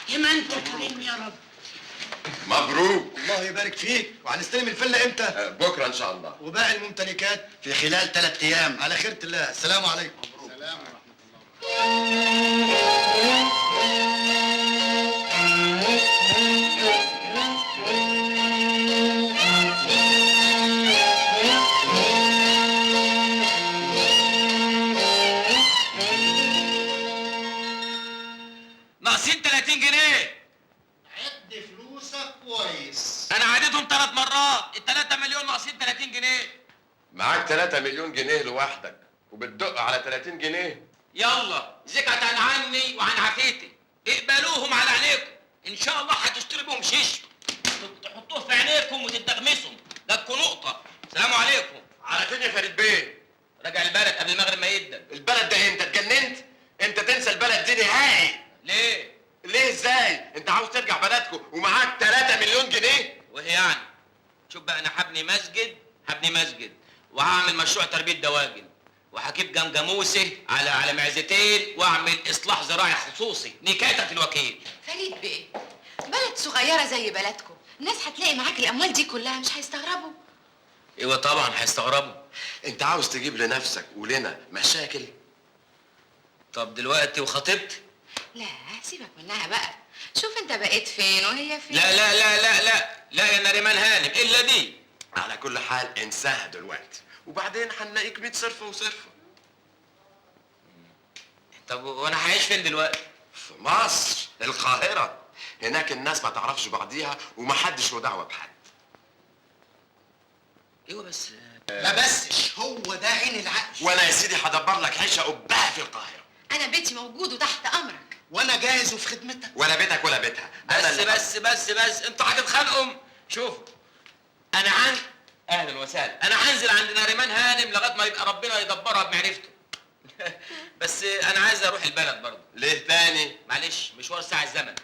يا ما انت كريم يا رب. مبروك. الله يبارك فيك. وهنستلم الفيلا امتى؟ بكره ان شاء الله. وباقي الممتلكات في خلال 3 ايام. على خيرة الله. السلام عليكم. السلام ورحمه الله. ناقصين 30 جنيه. عد فلوسك كويس. انا عديتهم 3 مرات، ال3 مليون ناقصين 30 جنيه. معاك 3 مليون جنيه لوحدك وبتدق على 30 جنيه. يلا زكاة عني وعن عافيتي، اقبلوهم على عينيكم، ان شاء الله هتشتري بهم شيش تحطوه في عينيكم وتدغمسهم، لكوا نقطة. السلام عليكم. على فين يا فريد بيه؟ راجع البلد قبل المغرب ما يبدا. البلد ده انت اتجننت؟ انت تنسى البلد دي نهائي. ليه؟ ليه ازاي؟ انت عاوز ترجع بلدكم ومعاك 3 مليون جنيه؟ وهي يعني شوف بقى، انا هبني مسجد وهعمل مشروع تربيه دواجن، وهجيب جمجموسه على معزتين، واعمل اصلاح زراعي خصوصي نكايه الوكيل. فريد بيه، بلد صغيرة زي بلدكم، الناس هتلاقي معاك الأموال دي كلها، مش هيستغربوا. ايوه طبعا هيستغربوا. انت عاوز تجيب لنفسك ولنا مشاكل؟ طب دلوقتي وخطيبتي؟ لا سيبك منها بقى، شوف انت بقيت فين وهي فين. لا لا لا لا لا لا يا نريمان هانم، الا دي. على كل حال انساها دلوقتي، وبعدين هنلاقيك 100 صرفه وصرفه. طب وانا هعيش فين دلوقتي؟ في مصر، القاهرة. هناك الناس ما تعرفش بعضيها ومحدش له دعوة بحد. ايوه بس ما بسش، هو ده عين العقل. وانا يا سيدي هدبر لك عيشة قبها في القاهرة. أنا بيتي موجود وتحت أمرك. وانا جاهز وفي خدمتك. ولا بيتك ولا بيتها. بس انتوا هتتخانقوا. شوفوا انا اهلا وسهلا، انا هنزل عند نريمان هانم لغايه ما يبقى ربنا يدبرها بمعرفته. بس انا عايز اروح البلد برضه. ليه تاني؟ معلش مشوار ساعه الزمن.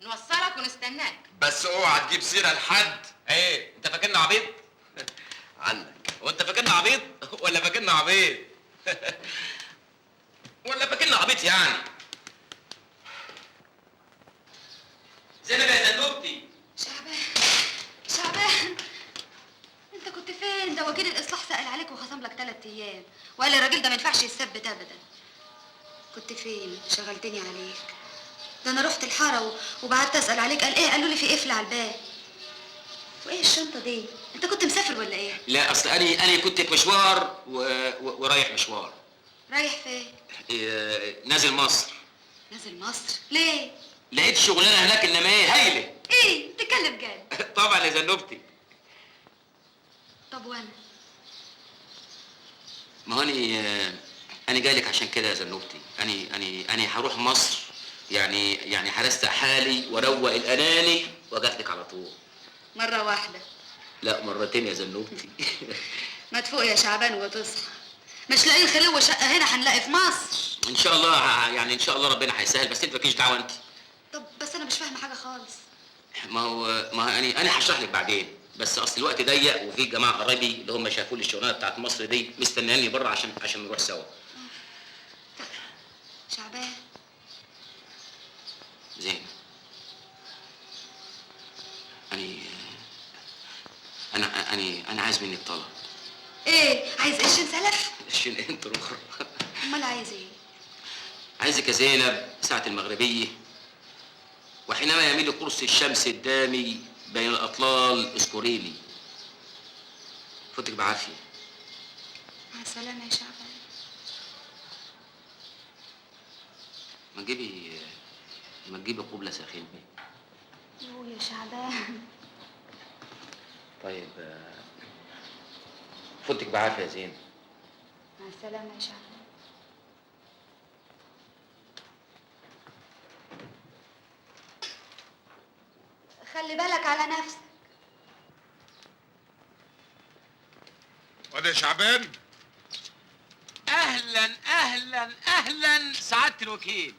نوصلك ونستناك. بس اوعى تجيب سيرة لحد. ايه انت فاكرني عبيط؟ عنك. وانت فاكرني عبيط ولا فاكرني عبيط؟ ولا فاكرني عبيط يعني؟ زينب يا زنوبتي. شعبان انت كنت فين؟ ده وكيل الاصلاح سأل عليك وخصم لك 3 ايام وقال لي الراجل ده ما ينفعش يثبت ابدا. كنت فين؟ شغلتني عليك. ده انا رحت الحاره وبعدت اسال عليك، قال ايه؟ قالوا لي في قفل على الباب. وايه الشنطه دي؟ انت كنت مسافر ولا ايه؟ لا اصل انا كنت في مشوار ورايح مشوار. رايح فين؟ نازل مصر. نازل مصر؟ ليه؟ لقيت شغلانه هناك انما ايه هايله. ايه؟ بتتكلم جد؟ طبعا يا زنوبتي. طب وانا؟ ما هو انا جاي لك عشان كده يا زنوبتي. انا هروح مصر، يعني هرستق حالي واروق الاناني وجعتك على طول. مرة واحدة. لا مرتين يا زنوبتي. ما تفوق يا شعبان وتصحى. مش لاقيين خلوة شقة هنا هنلاقي في مصر. ان شاء الله يعني ان شاء الله ربنا هيسهل، بس انت مالكيش دعوه انت. طب بس انا مش فاهمة حاجة خالص. ما هو انا هشرح لك بعدين، بس اصل الوقت ضيق وفي جماعه قرايبي اللي هم شافوا لي الشغلانه بتاعت مصر دي مستنياني بره عشان نروح سوا. شعبان. زين. انا عايز منك طلب. ايه عايز قرشين سلف؟ قرشين انت اخر. امال عايز ايه؟ عايزك يا زينب ساعة المغربية وحينما يميل قرص الشمس الدامي بين الأطلال اذكريني. فوتك بعافية. مع السلامة يا شعبان. ما تجيبي قبلة ساخنة. يو يا شعبان. طيب فوتك بعافية يا زين. مع السلامة يا شعبان. خلي بالك على نفسك. وده شعبان. أهلا أهلا أهلا سعادة الوكيل.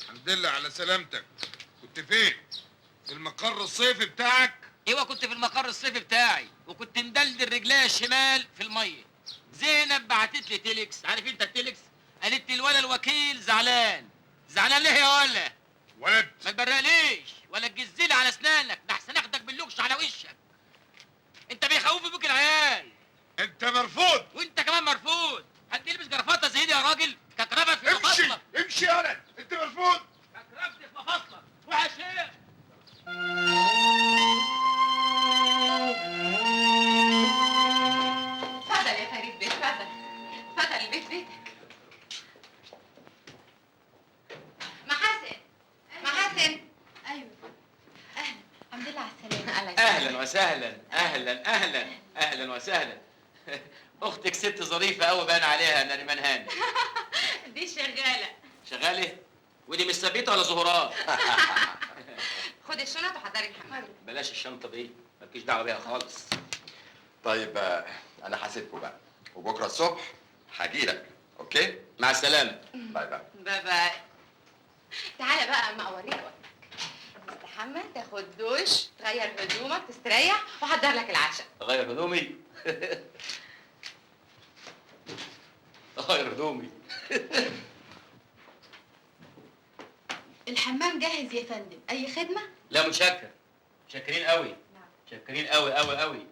الحمد لله على سلامتك. كنت فين؟ في المقر الصيفي بتاعك؟ ايوه كنت في المقر الصيفي بتاعي وكنت مدلدل رجليا الشمال في الميه. زينب بعتت لي تيلكس، عارف انت التيلكس؟ قالت لي الولا الوكيل زعلان. زعلان ليه يا ولا؟ ولد ما تبرقليش ولا تجزلي على اسنانك، ده احسن اخدك باللوكش على وشك. انت بيخوفوا بيك العيال. انت مرفوض. وانت كمان مرفوض. حد يلبس جرافطه زي دي يا راجل؟ ككرفت في مفاصلك. امشي يا ولد، انت مرفوض. ككرفت في مفاصلك. روح يا شيخ. اتفضل يا فريد بيه، اتفضل. اتفضل البيت بيتك. محاسن. محاسن. ايوه. اهلا. الحمد لله على السلامة. اهلا وسهلا اهلا اهلا اهلا وسهلا. اختك ست ظريفه قوي باين عليها نريمان هاني. دي شغالة. شغاله؟ ودي مش ثبيته ولا زهرات؟ خد الشنط وحضري الحمام. بلاش الشنطه دي، مالكيش دعوه بيها خالص. طيب انا هسيبكم بقى، وبكره الصبح هجيلك. اوكي؟ مع السلامه. باي باي. باي باي. تعالى بقى اما اوريك وقتك. تستحمى، تاخد دوش، تغير هدومك، تستريح، واحضر لك العشاء. اغير هدومي؟ اغير هدومي. الحمام جاهز يا فندم، اي خدمة؟ لا متشكر. شاكرين قوي. شاكرين قوي قوي قوي.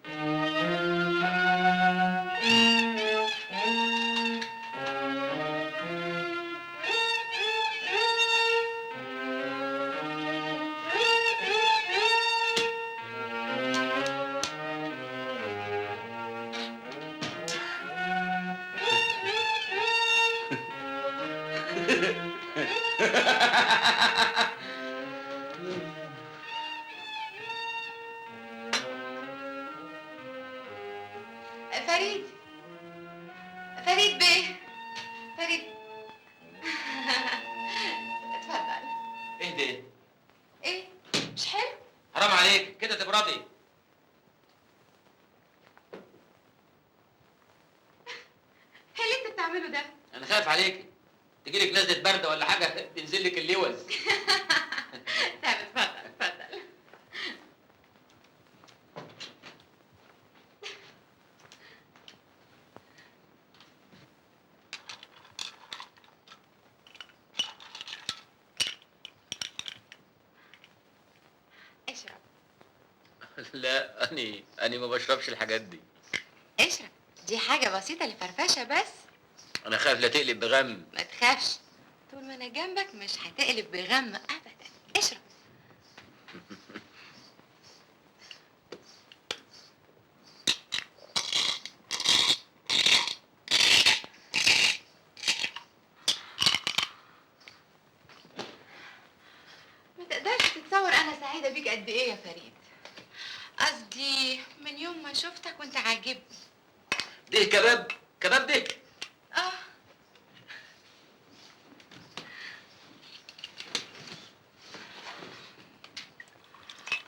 فريد. فريد بيه. فريد. اتفضل. اهدي. ايه؟ مش حلو؟ حرام عليك كده تبردي. ايه اللي انت بتعمله ده؟ انا خايف عليك تجيلك نزله برد ولا حاجه تنزل لك اللوز. طيب اتفضل اتفضل. اشرب. لا أنا ما بشربش الحاجات دي. اشرب، دي حاجة بسيطة لفرفشة بس. انا خايف لا تقلب بغم. ما تخافش، طول ما انا جنبك مش هتقلب بغم ابدا. اشرب. ما تقدرش تتصور انا سعيدة بيك قد ايه يا فريد. قصدي من يوم ما شفتك وانت عاجبني. ده كباب كباب ده. اه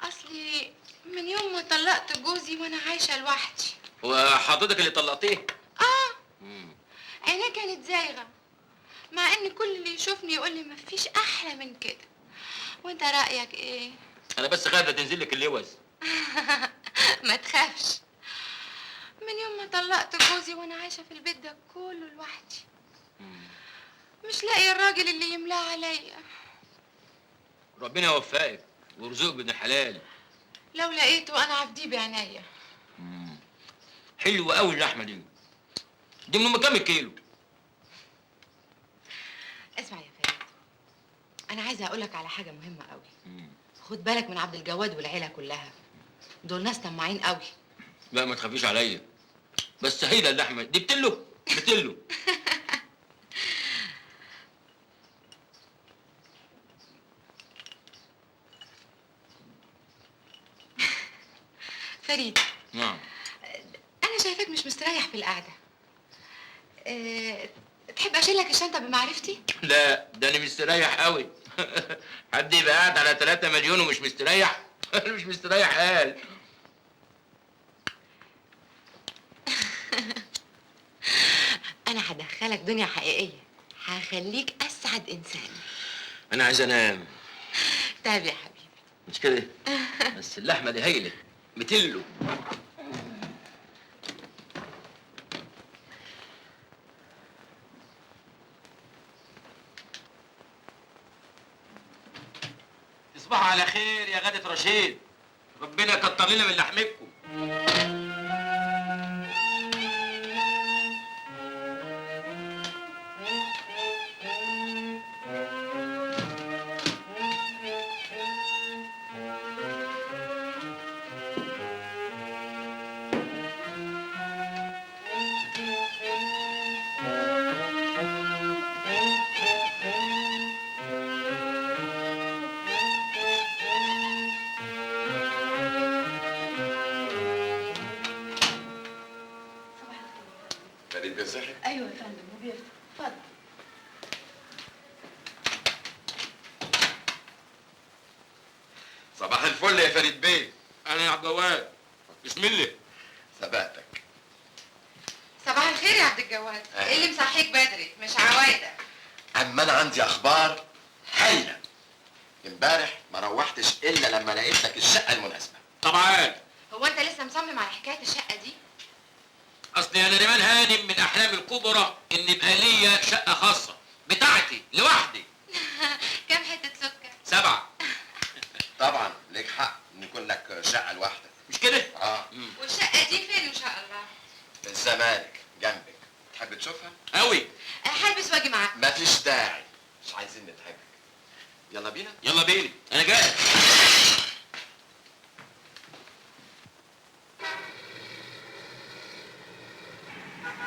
اصلي جوزي وانا عايشه لوحدي. وحضرتك اللي طلقتيه؟ عينيه كانت زايغه، مع ان كل اللي يشوفني يقول لي مفيش احلى من كده. وانت رايك ايه؟ انا بس خايفه تنزل لك اللوز. ما تخافش، من يوم ما طلقت جوزي وانا عايشه في البيت ده كله لوحدي، مش لاقي الراجل اللي يملاه عليا. ربنا يوفقك ويرزقك بابن الحلال. لو لقيته انا عبديه بعناية. حلوه قوي اللحمه دي. دي من كام كيلو؟ اسمع يا فريد، انا عايزه اقول لك على حاجه مهمه قوي. خد بالك من عبد الجواد والعيله كلها، دول ناس طماعين قوي. لا ما تخافيش عليا، بس هيدا اللحمه دي بتلو. فريد، نعم. انا شايفاك مش مستريح في القعده. تحب اشيل لك الشنطه بمعرفتي؟ لا ده انا مستريح قوي. حد يبقى قاعد على 3 مليون ومش مستريح؟ انا مش مستريح قال. انا هدخلك دنيا حقيقيه، هخليك اسعد انسان. انا عايز انام. طيب يا حبيبي. مش كده؟ بس اللحمه دي هايله متلو. تصبحوا على خير يا غادة رشيد، ربنا يكتر لنا من لحمكم. فريد بيصحي؟ ايوه يا فندم، وبيفتح. اتفضل. صباح الفل يا فريد بيه. انا يا عبد الجواد. بسم الله. سبقتك. صباح الخير يا عبد الجواد. ايه اللي مصحيك بدري؟ مش عوايدة. اما انا عندي اخبار هايله. امبارح ما روحتش الا لما لقيت لك الشقه المناسبه. طبعا. هو انت لسه مصمم على حكايه الشقه دي؟ اصلي انا ريمان هانم من احلامي الكبرى ان يبقى ليا شقه خاصه بتاعتي لوحدي. كم حته سكر؟ 7. طبعا ليك حق ان يكون لك شقه لوحدك. مش كده؟ والشقه دي فين ان شاء الله؟ في الزمالك جنبك. تحب تشوفها؟ قوي. هلبس واجي معاك. مفيش داعي، مش عايزين نتحرك. يلا بينا؟ يلا بينا، انا جاهز.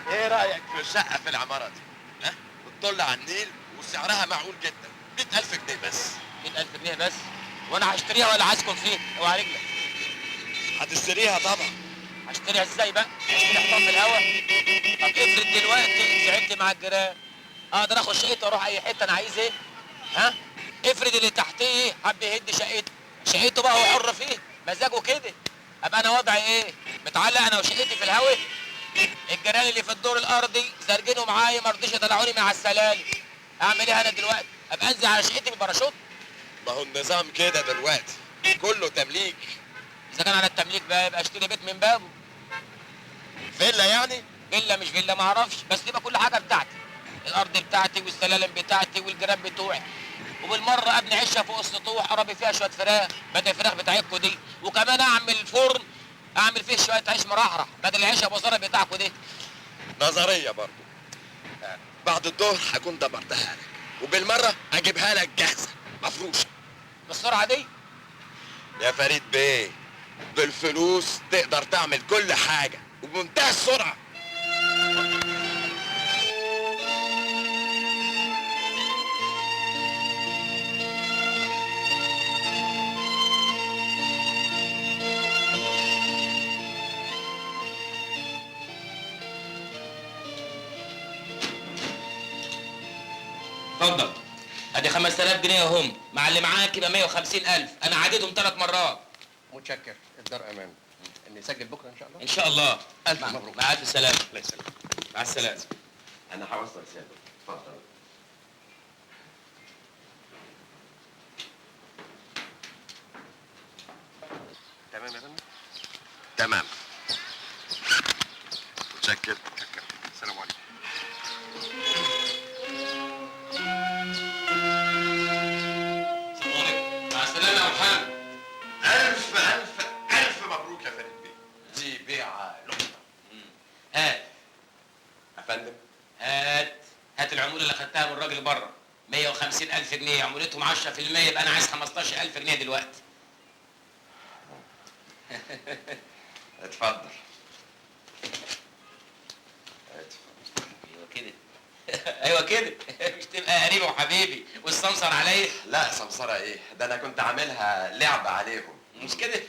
ايه رايك في شقه في العماره دي؟ ها؟ بتطل على النيل وسعرها معقول جدا، 100,000 جنيه بس. 100,000 جنيه بس؟ وانا هشتريها ولا هسكن فيها؟ اوعى رجلك. هتشتريها طبعا. هشتريها ازاي بقى؟ هشتري حطام في الهوا؟ طب افرض دلوقتي زعلت مع الجيران، اقدر اخد شقتي واروح اي حته انا عايز ايه؟ ها؟ افرض اللي تحتيه حب يهد شقته بقى هو حر فيه، مزاجه كده. ابقى انا وضعي ايه؟ متعلق انا وشقتي في الهوا؟ الجيران اللي في الدور الارضي سارجينه معايا ما رضيش يطلعوني مع السلالم. اعمل ايه انا دلوقتي؟ ابقى انزل على شقتي بالباراشوت؟ ما هو النظام كده دلوقتي، كله تمليك. اذا كان على التمليك بقى يبقى اشتري بيت من بابه. فيلا يعني؟ فيلا مش فيلا ما اعرفش، بس يبقى كل حاجه بتاعتي. الارض بتاعتي والسلالم بتاعتي والجيران بتوعي. وبالمره ابني عشه فوق السطوح اربي فيها شويه فراخ بدل الفراخ بتاعتكوا دي، وكمان اعمل فرن اعمل فيه شويه عيش مرحرح بدل العيش ابو زرع بتاعكوا دي. نظريه برضه. بعد الظهر هكون دبرتها لك، وبالمره اجيبها لك جاهزه مفروشه. بالسرعه دي؟ يا فريد بيه، بالفلوس تقدر تعمل كل حاجه وبمنتهى السرعه. اتفضل. ادي 5000 جنيه اهم، مع اللي معاك يبقى 150,000، انا عديتهم 3 مرات. متشكر، الدار امان. نسجل بكره ان شاء الله. ان شاء الله. الف مبروك. مع الف سلامه. الله يسلمك. مع السلامه. انا هوصل سيادتك، اتفضل. تمام يا فندم؟ تمام. متشكر. السلام عليكم. مع السلامه يا محمد. الف الف الف مبروك يا فريد بيه. دي بيعه لقطه. هات يا فندم. هات العموله اللي خدتها من الراجل بره. 150,000 جنيه، عمولتهم 10%، يبقى انا عايز 15,000 جنيه دلوقتي. اتفضل. ايوه كده. ايوه كده. مش تبقى قريبي وحبيبي والسمسر عليا؟ لا سمسرة ايه؟ ده انا كنت عاملها لعبة عليهم. مش كده؟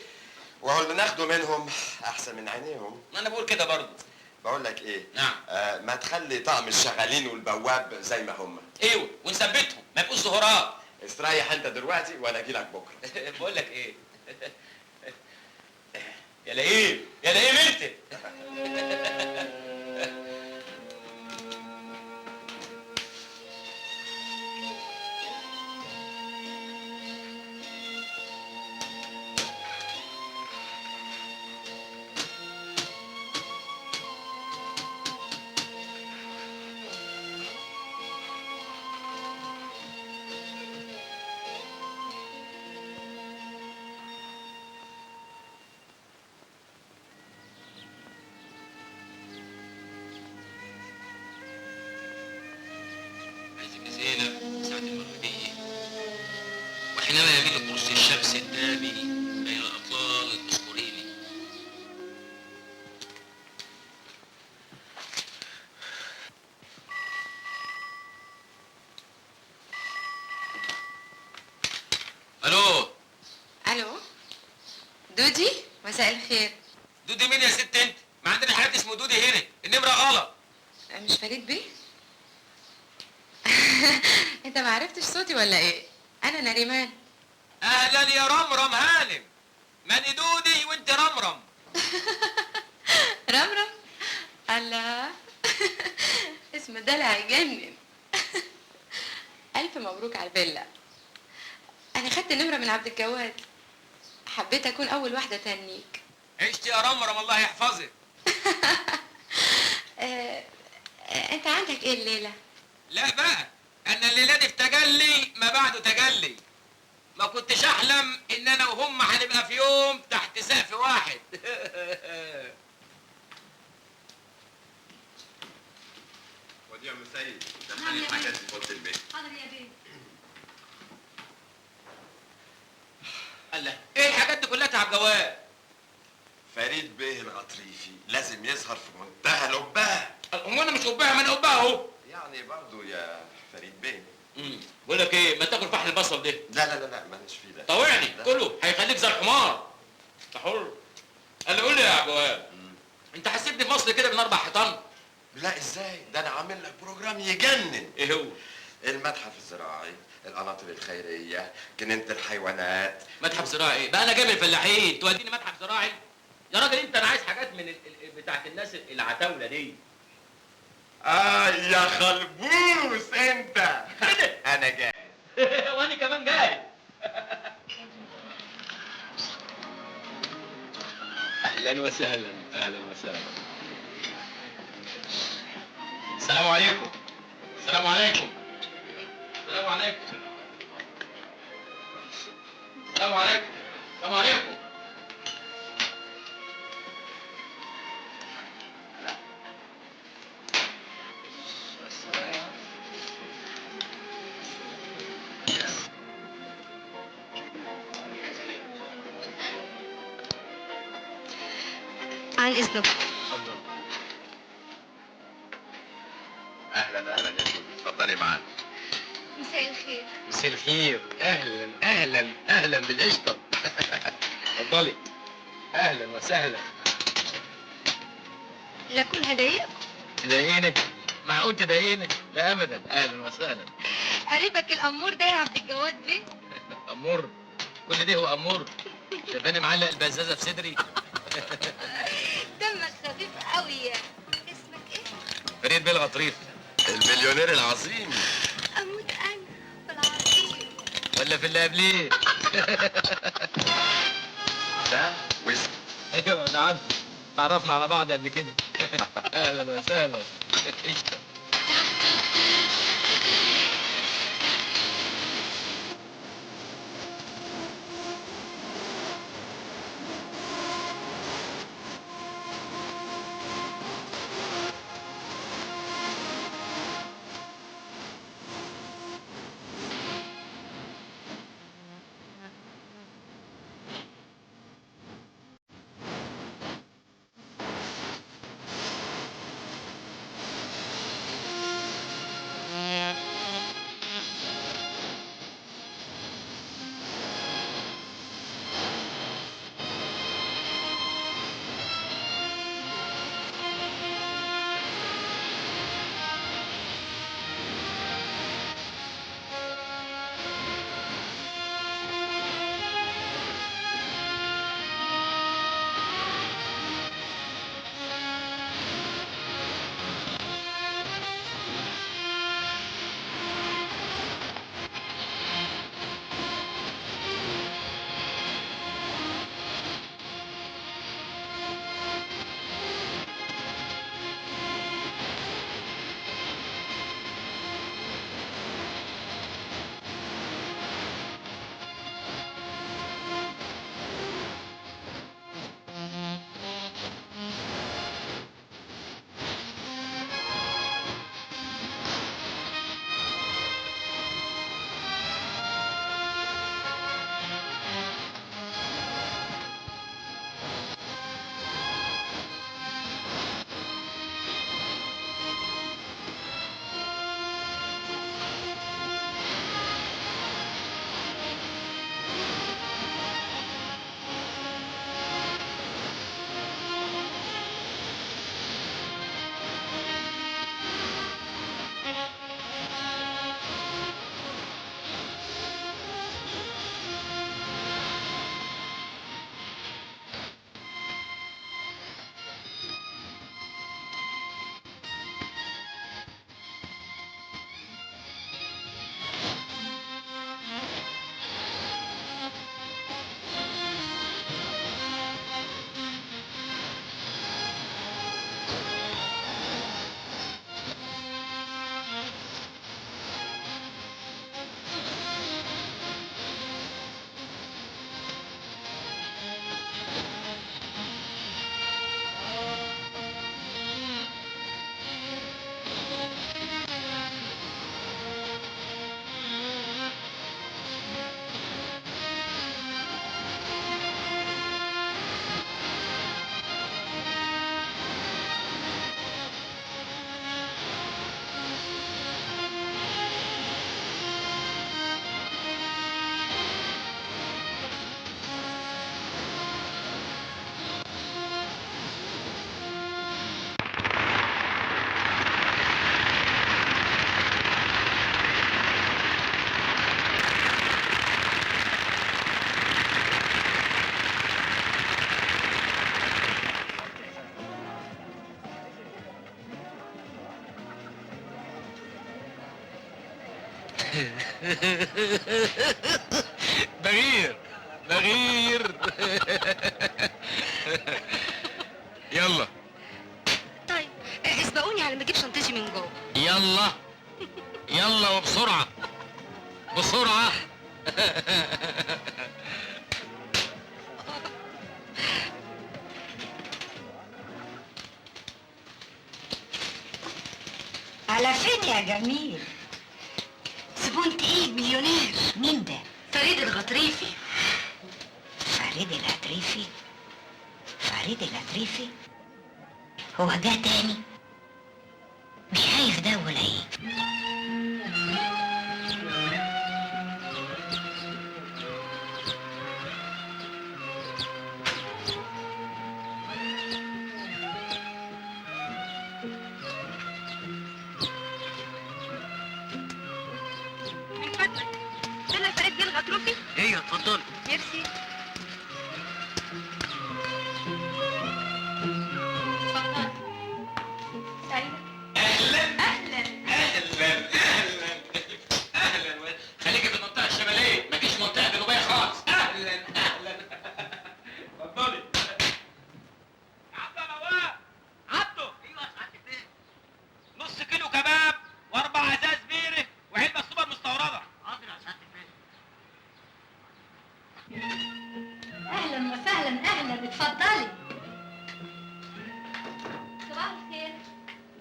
وهو اللي ناخده منهم احسن من عينيهم. ما انا بقول كده برضه. بقول لك ايه؟ نعم. ما تخلي طقم الشغالين والبواب زي ما هم. ايوه، ونثبتهم ما يبقوش ظهورات. استريح انت دلوقتي وانا اجي لك بكره. بقول لك ايه؟ يا لئيم يا لئيم انت. زينب ساعة المغربية، وحينما يميل قرص الشمس الدامي بين الأطلال اذكريني. ألو. الو دودي، مساء الخير. دودي مين يا ست انت؟ ما عندنا حد اسمه دودي هنا، النمرة غلط. مش فريد بيه؟ انت ما عرفتش صوتي ولا ايه؟ انا نريمان. أهلا يا رمرم هانم. ماني دودي وانت رمرم. رمرم؟ الله. اسم دلع يجنن. الف مبروك على الفيلا. انا خدت نمرة من عبد الجواد، حبيت اكون اول واحدة تهنيك. عشت يا رمرم الله يحفظك. انت عندك ايه الليلة؟ لا بقى، انا الليله دي في تجلي ما بعده تجلي. ما كنتش احلم ان انا وهم هنبقى في يوم تحت سقف واحد. ودي يا ام سيد، دخلي الحاجات في اوضه البيت. حاضر يا بيه. الله، ايه الحاجات دي كلها تعب جواد؟ فريد بيه الغطريفي لازم يظهر في منتهى الأبهة. امال انا مش قبها، ما انا قبها اهو. يعني برضه يا فريد بيه. بقول لك ايه، ما تاكل فحل البصل ده. لا ماليش فيه ده. طوعني كله هيخليك زي الحمار. انت حر. قال قول لي يا جواد، انت حسيبني في مصر كده من 4 حيطان؟ لا ازاي؟ ده انا عامل لك بروجرام يجنن. ايه هو؟ المتحف الزراعي، القناطر الخيريه، جنينه الحيوانات. متحف زراعي ايه؟ بقى انا جاي من الفلاحين توديني متحف زراعي؟ يا راجل انت، انا عايز حاجات من بتاعت الناس العتاوله دي. يا خلبوس انت. انا جاي. وانا كمان جاي. اهلا وسهلا. اهلا وسهلا. السلام عليكم. السلام عليكم. السلام عليكم. السلام عليكم. السلام عليكم. عن اذنك. اهلا يا دودي، اتفضلي معانا. مساء الخير. مساء الخير. اهلا اهلا اهلا بالقشطه. اتفضلي. اهلا وسهلا. لا كل هداياكم. تضايقني؟ معقول تضايقني؟ لا ابدا. اهلا وسهلا. قريبك الامور ده يا عبد الجواد بيه. امور؟ كل ده هو امور؟ شايفاني معلق البزازه في صدري؟ دمك خفيف قوي. اسمك ايه؟ فريد بيه الغطريف، المليونير العظيم. اموت انا في العظيم. ولا في اللي قبليه؟ ده ويسكي. ايوه انا عارف، تعرفنا على بعض قبل كده. اهلا وسهلا. بغير بغير. يلا طيب اسبقوني على ما اجيب شنطتي من جوه. يلا يلا وبسرعة بسرعة. على فين يا جميل؟ زبون تقيل مليونير. مين ده؟ فريد الغطريفي. فريد العطريفي؟ فريد العطريفي؟ هو جه تاني؟ مش خايف ده ولا ايه؟ من فضلك ده انا فريد الغطريفي. ايوه اتفضل. ميرسي.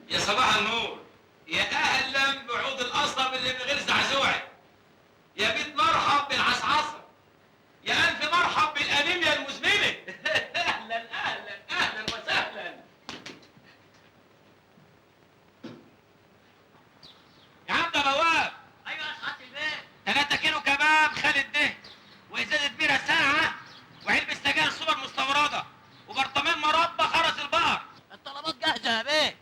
يا صباح النور، يا اهلا بعود القصب اللي من غير زعزوعه، يا بيت مرحب بالعصعصه، يا الف مرحب بالانيميا المزمنه. اهلا اهلا اهلا وسهلا. يا عم ده بواب. ايوه يا سعاده البيت. 3 كيلو كباب خالد ده، وازازه بيره ساعه، وعلبه سجاير سوبر مستورده، وبرطمان مربى خرس البقر. الطلبات جاهزه يا بيه.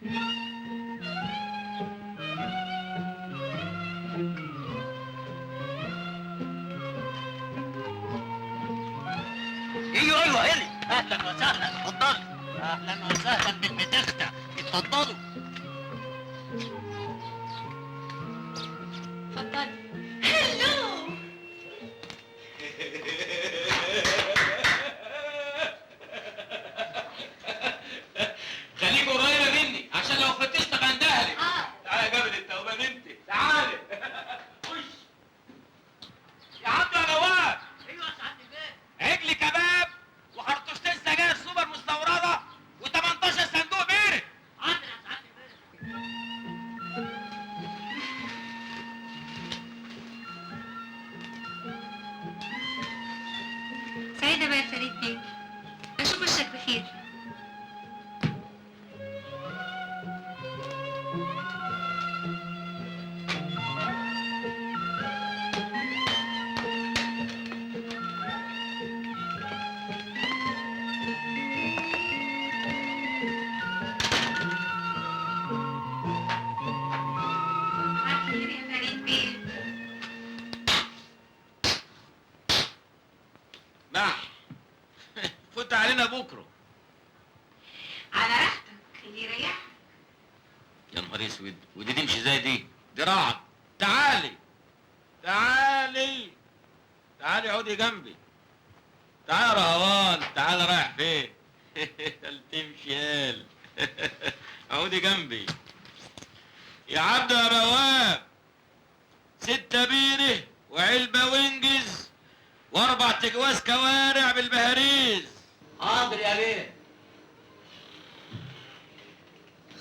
ايوه هنا. اهلا وسهلا، اتفضلوا. اهلا وسهلا بالمتختة، اتفضلوا. اتفضلي. هلو. خليك قريبه مني عشان لو فتشتك هندهلك. تعالى يا جبل التوبان انت، تعالى. خش يا عبد يا نواب. ايوه يا سعاده البيت. عجل كباب وخرطوشتين سجاير سوبر مستورده و18 صندوق بيرة. حاضر يا سعاده البيت. سعيدة بقى يا فريد بيه. أشوف وشك بخير. خير يا فريد بيه. مح فوت علينا بكره. على راحتك اللي يريحك. يا نهار اسود، ودي تمشي زي دي؟ دي رعد. تعالي تعالي تعالي عودي جنبي. تعالى يا رهوان، تعالى رايح فين؟ قال تمشي قال. عودي جنبي يا عبد يا رواب. 6 بيره وعلبة وينجز و4 تجواز كوارع بالبهاريز. حاضر يا بيه.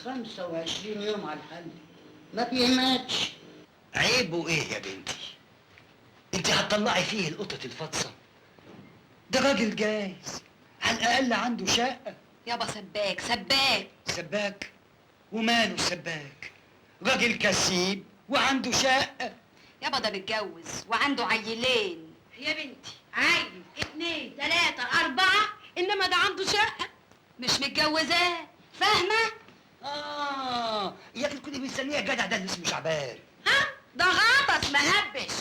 25 يوم على الحل ما بيهمتش. عيبه ايه يا بنتي؟ انت هتطلعي فيه القطة الفطسة؟ ده راجل جايز، على الأقل عنده شقة. يابا سباك سباك. سباك؟ وماله السباك؟ راجل كسيب وعنده شقة. يابا ده متجوز وعنده عيلين. يا بنتي عيل 2 3 4، انما ده عنده شقه. مش متجوزاه، فاهمه؟ يا اخي كنت مستنيه الجدع ده اللي اسمه شعبان. ها ده غطس مهبش.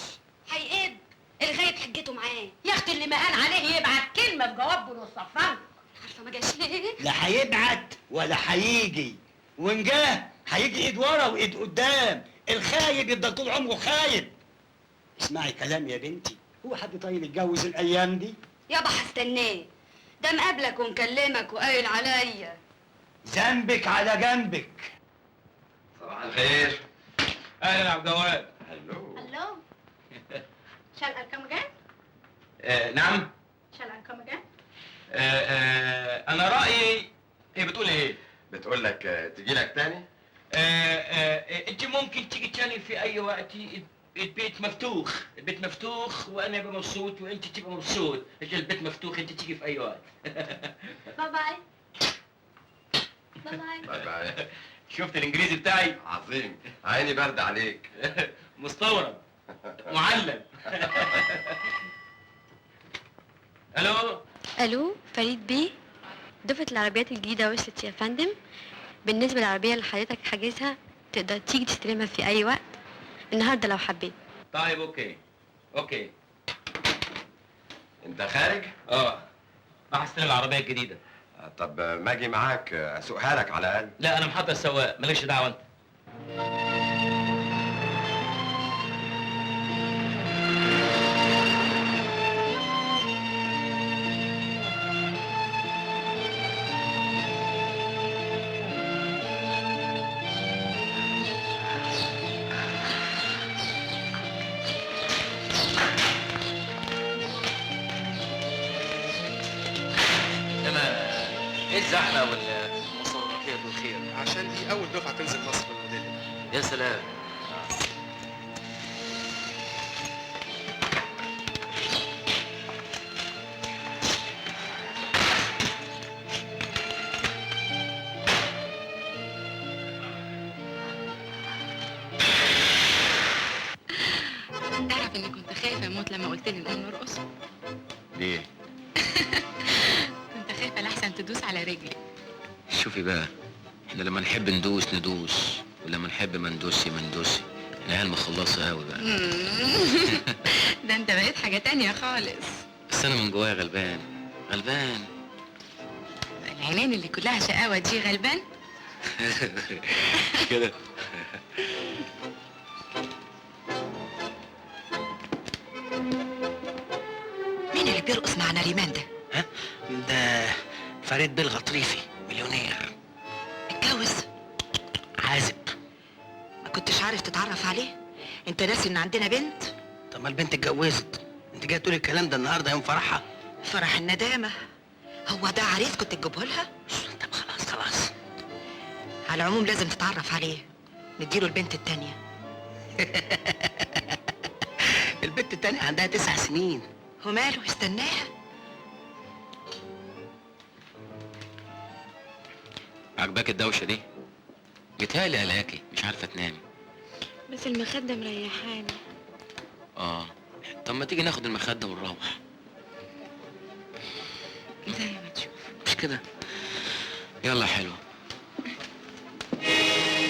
هيقب الغايب حجته معاه. يا اختي اللي ما قال عليه يبعت كلمه بجواب بالصفر. عارفه ما جاش ليه؟ لا هيبعت ولا هيجي، وان جه هيجي ايد ورا وايد قدام. الخايب يفضل طول عمره خايب. اسمعي كلام يا بنتي، هو حد طيب يتجوز الايام دي؟ يابا هستناه، ده مقابلك ومكلمك وقايل عليا. ذنبك على جنبك. صباح الخير. اهلا يا عبد الجواد. هلو. الو. Shall I come again? نعم. Shall I come again? انا رايي. هي بتقول ايه؟ بتقول لك تجي لك تاني؟ انت ممكن تيجي تاني في اي وقت. البيت مفتوح، البيت مفتوح وانا ابقى مبسوط وانت تبقى مبسوط. عشان البيت مفتوح انت تيجي في اي وقت. باي باي. باي باي. باي باي. شفت الانجليزي بتاعي؟ عظيم، عيني برد عليك. مستورد معلم. الو. الو فريد بيه، دفعة العربيات الجديدة وصلت يا فندم. بالنسبة للعربية اللي حضرتك حاجزها تقدر تيجي تستلمها في أي وقت النهارده لو حبيت. طيب اوكي. انت خارج؟ راح استلم العربية الجديدة. طب ما اجي معاك اسوقها لك على الاقل؟ لا انا محضر سواق، مالكش دعوة انت. ايه الزحمه والمواصلات والخير؟ عشان دي اول دفعه هتنزل مصر بالموديل ده. يا سلام. تعرف اني كنت خايفه اموت لما قلت لي نقوم نرقص؟ ليه؟ كنت خايفه لحسن تدوس على رجلي. شوفي بقى، احنا لما نحب ندوس ولما نحب ما ندوسش. احنا عيال مخلصه قوي بقى. ده انت بقيت حاجه تانية خالص. بس انا من جوايا غلبان. العينين اللي كلها شقاوه دي غلبان. كده. مين اللي بيرقص مع نريمان ده؟ ده فريد بيه الغطريفي، مليونير اتجوز؟ عازب. ما كنتش عارف تتعرف عليه؟ انت ناسي ان عندنا بنت؟ طب ما البنت اتجوزت، انت جاي تقولي الكلام ده النهارده يوم فرحها؟ فرح الندامه. هو ده عريس كنت تجيبه لها؟ طب خلاص. على العموم لازم تتعرف عليه، نديله البنت التانية. البنت التانية عندها 9 سنين. وماله، استناها. عجباك الدوشه دي؟ جيتهالي قلقاكي مش عارفه تنامي. بس المخدة مريحاني. طب ما تيجي ناخد المخده ونروح. زي ما تشوف. مش كده؟ يلا حلوه.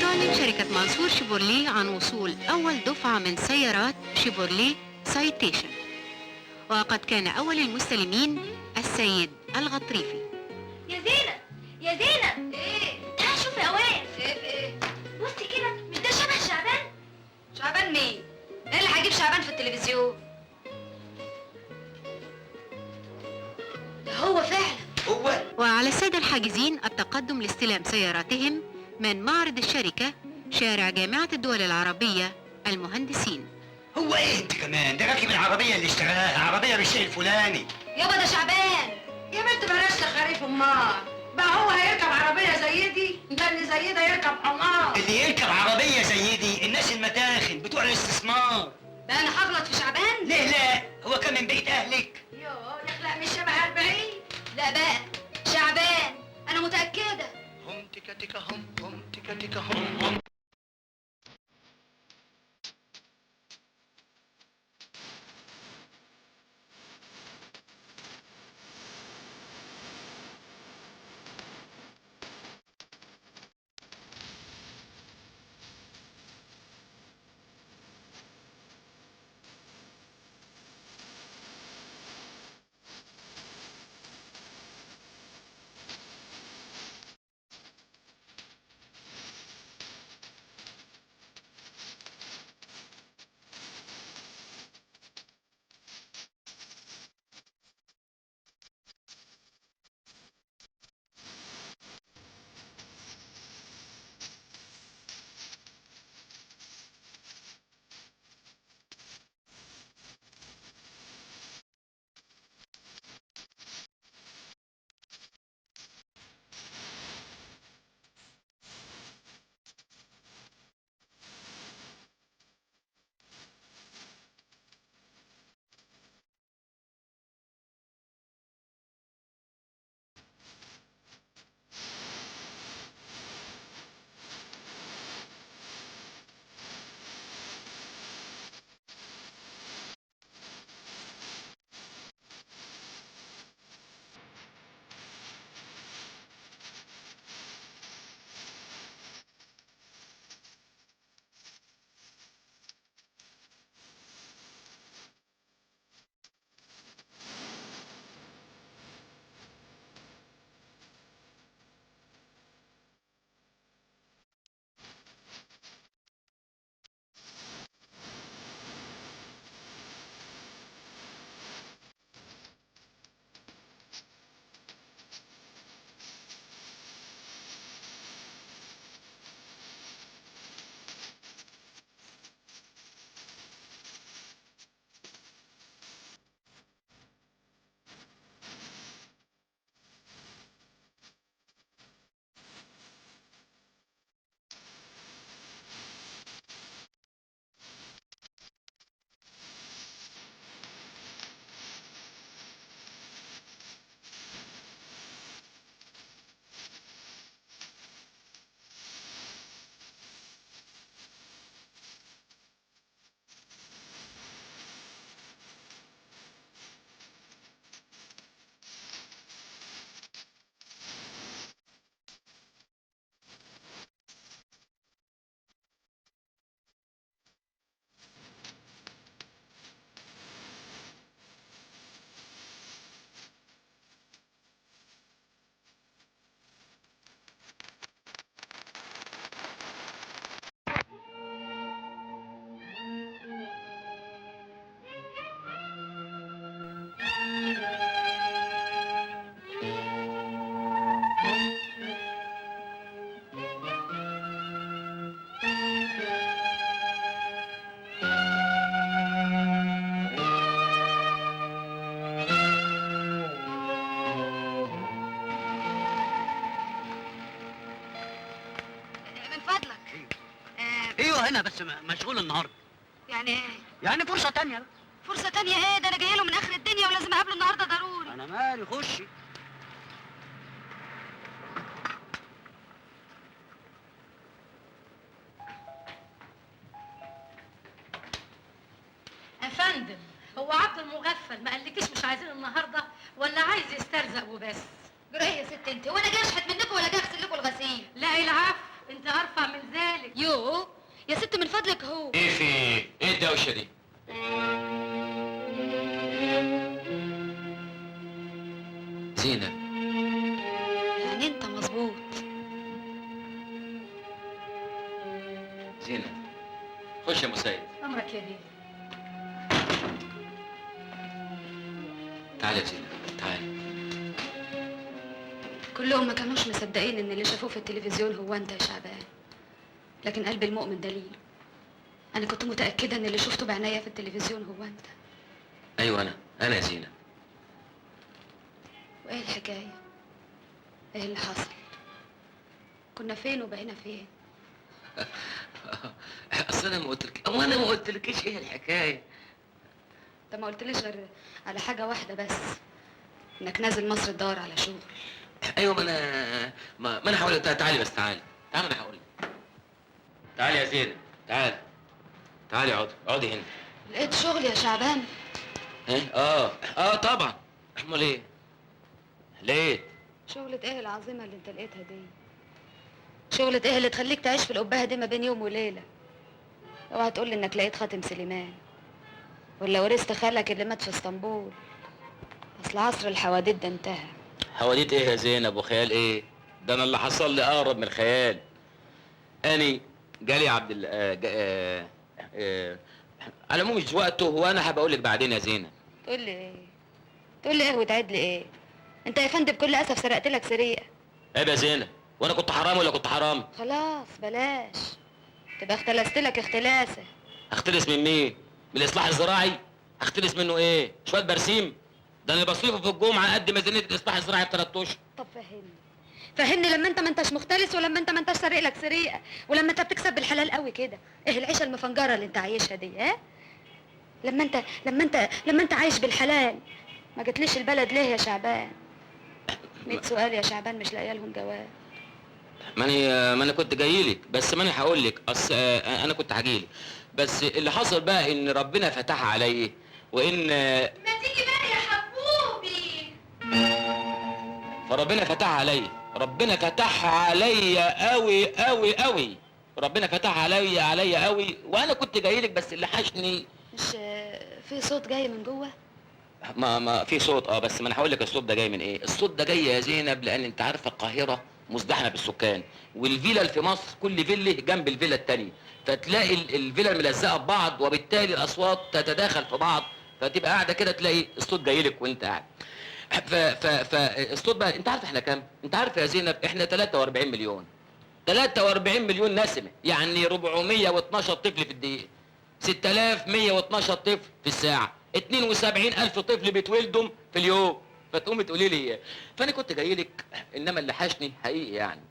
تعلن شركة منصور شيفورليه عن وصول أول دفعة من سيارات شيفورليه سايتيشن، وقد كان أول المستلمين السيد الغطريفي. يا زينب يا زينب، ايه؟ تعالي شوفي يا واد. شايف ايه؟ بصي كده، مش ده شبه شعبان؟ شعبان مين؟ ايه اللي هجيب شعبان في التلفزيون؟ ده هو فعلا. وعلى السادة الحاجزين التقدم لاستلام سياراتهم من معرض الشركة، شارع جامعة الدول العربية المهندسين. هو ايه انت كمان؟ ده راكب العربية اللي اشتراها، عربية بالشيء الفلاني. يابا ده شعبان. يا بنت بلاش تخريف امال. بقى هو هيركب عربيه زي دي؟ ده اللي زي ده يركب حمار. اللي يركب عربية زي دي الناس المتاخن بتوع الاستثمار. ده انا هغلط في شعبان؟ ليه لا؟ هو كان من بيت اهلك. يوه يخلق مش شبه 40. لا بقى شعبان، انا متأكدة. هم تكا تكا هم تكا تكا هم. ايوه هنا بس مشغول النهارده. يعني ايه؟ يعني فرصه تانية بقى. فرصة تانية ايه؟ ده انا جايه له من اخر الدنيا ولازم اقابله النهارده ضروري. انا مالي، خشي. يا فندم، هو عبد المغفل ما قالكيش مش عايزين النهارده ولا عايز يسترزق وبس؟ جرايه يا ست انت، وانا جاي اشحت منكم ولا جاي اغسل لكم الغسيل؟ لا العفو، انت ارفع من ذلك. يو يا ست من فضلك هو. ايه في ايه الدوشه دي؟ زينب، يعني انت مظبوط. زينب خش يا مسيد. امرك يا بيه. تعالي يا زينب تعالي. كلهم ما كانوش مصدقين ان اللي شافوه في التلفزيون هو انت يا شعبان، لكن قلب المؤمن دليل. انا كنت متاكده ان اللي شفته بعناية في التلفزيون هو انت. ايوه انا يا زينب. وايه الحكايه؟ ايه اللي حصل؟ كنا فين وبقينا فين؟ اصل انا ما قلتلكيش ايه الحكايه. انت ما قلتليش غير على حاجه واحده بس، انك نازل مصر تدور على شغل. ايوه ما انا هقول لك. تعالي بس تعالي انا هقول لك. تعالي يا زينب تعالي اقعدي هنا. لقيت شغل يا شعبان؟ اه طبعا. امال ايه؟ لقيت شغلة ايه العظيمة اللي انت لقيتها دي؟ شغلة ايه اللي تخليك تعيش في القبهة دي ما بين يوم وليلة؟ اوعى تقول لي انك لقيت خاتم سليمان ولا ورثت خالك اللي مات في اسطنبول. اصل عصر الحواديت ده انتهى. حواديت ايه يا زينب وخيال ايه؟ ده انا اللي حصل لي اقرب من الخيال. اني جالي عبد على العموم مش وقته، وانا هبقول لك بعدين يا زينب. تقول لي ايه؟ تقول لي ايه وتعد لي ايه؟ انت يا فندم بكل اسف سرقت لك سرقه. عيب يا زينب، وانا كنت حرامي ولا كنت حرامي؟ خلاص بلاش، تبقى اختلست لك اختلاسه. اختلس من مين؟ من الاصلاح الزراعي؟ اختلس منه ايه؟ شويه برسيم؟ ده انا بصرفه في الجمعه قد ميزانيه الاصلاح الزراعي ب3 اشهر. طب فهمني لما انت ما انتش مختلس ولما انت ما انتش سارق لك سرقه ولما انت بتكسب بالحلال قوي كده. ايه العيشه المفنجره اللي انت عايشها دي؟ ها؟ لما انت عايش بالحلال ما جتليش البلد ليه يا شعبان؟ 100 سؤال يا شعبان مش لاقيه لهم جواب. ما انا كنت جاي لك، بس ما انا هقول لك. اصل انا كنت هاجي لك، بس اللي حصل بقى ان ربنا فتح عليا وان ما تيجي بقى يا حبوبي. فربنا فتح عليا، ربنا فتح عليا قوي قوي قوي، ربنا فتح عليا قوي، وانا كنت جاي لك بس اللي حشني. مش في صوت جاي من جوه؟ ما في صوت بس ما انا هقول لك الصوت ده جاي من ايه. الصوت ده جاي يا زينب لان انت عارفه القاهره مزدحمه بالسكان، والفيلا اللي في مصر كل فيلا جنب الفيلا الثانيه، فتلاقي الفيلا ملزقه ببعض وبالتالي الاصوات تتداخل في بعض، فتبقى قاعده كده تلاقي الصوت جاي لك وانت قاعد. فالصوت بقى انت عارف احنا كام؟ انت عارف يا زينب احنا 43 مليون. 43 مليون نسمه، يعني 412 طفل في الدقيقه، 6112 طفل في الساعه، 72,000 طفل بيتولدوا في اليوم. فتقومي تقولي لي فانا كنت جاي لك. انما اللي حشني حقيقي، يعني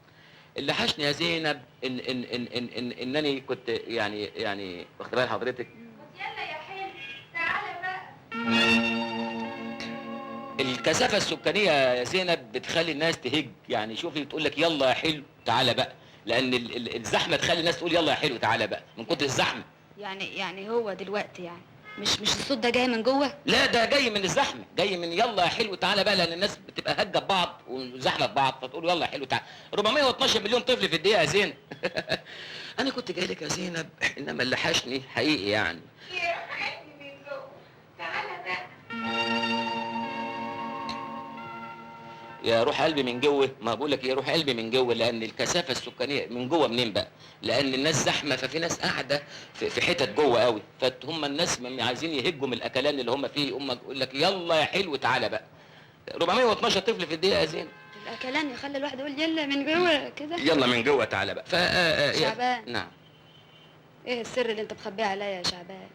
اللي حشني يا زينب انني كنت يعني واخد بال حضرتك. يلا يا حلو تعالى بقى. الكثافه السكانيه يا زينب بتخلي الناس تهج، يعني شوفي تقول لك يلا يا حلو تعالى بقى، لان الزحمه تخلي الناس تقول يلا يا حلو تعالى بقى من كتر الزحمه. يعني هو دلوقتي يعني مش الصوت ده جاي من جوه؟ لا ده جاي من الزحمه، جاي من يلا يا حلو تعالى بقى، لان الناس بتبقى هجه ببعض وزحمه ببعض فتقول يلا يا حلو تعالى. 412 مليون طفل في الدقيقه يا زينب. انا كنت جاي لك يا زينب، انما اللي حشني حقيقي يعني. يا روح قلبي من جوه، ما بقول لك يا روح قلبي من جوه، لان الكثافه السكانيه من جوه منين بقى؟ لان الناس زحمه، ففي ناس قاعده في حتت جوه قوي، فهم الناس عايزين يهجوا من الاكلان اللي هم فيه، يقول لك يلا يا حلو تعالى بقى. 412 طفل في الدقيقه يا زين. الاكلان يخلي الواحد يقول يلا من جوه كده. يلا من جوه تعالى بقى. شعبان. نعم. ايه السر اللي انت مخبيه عليا يا شعبان؟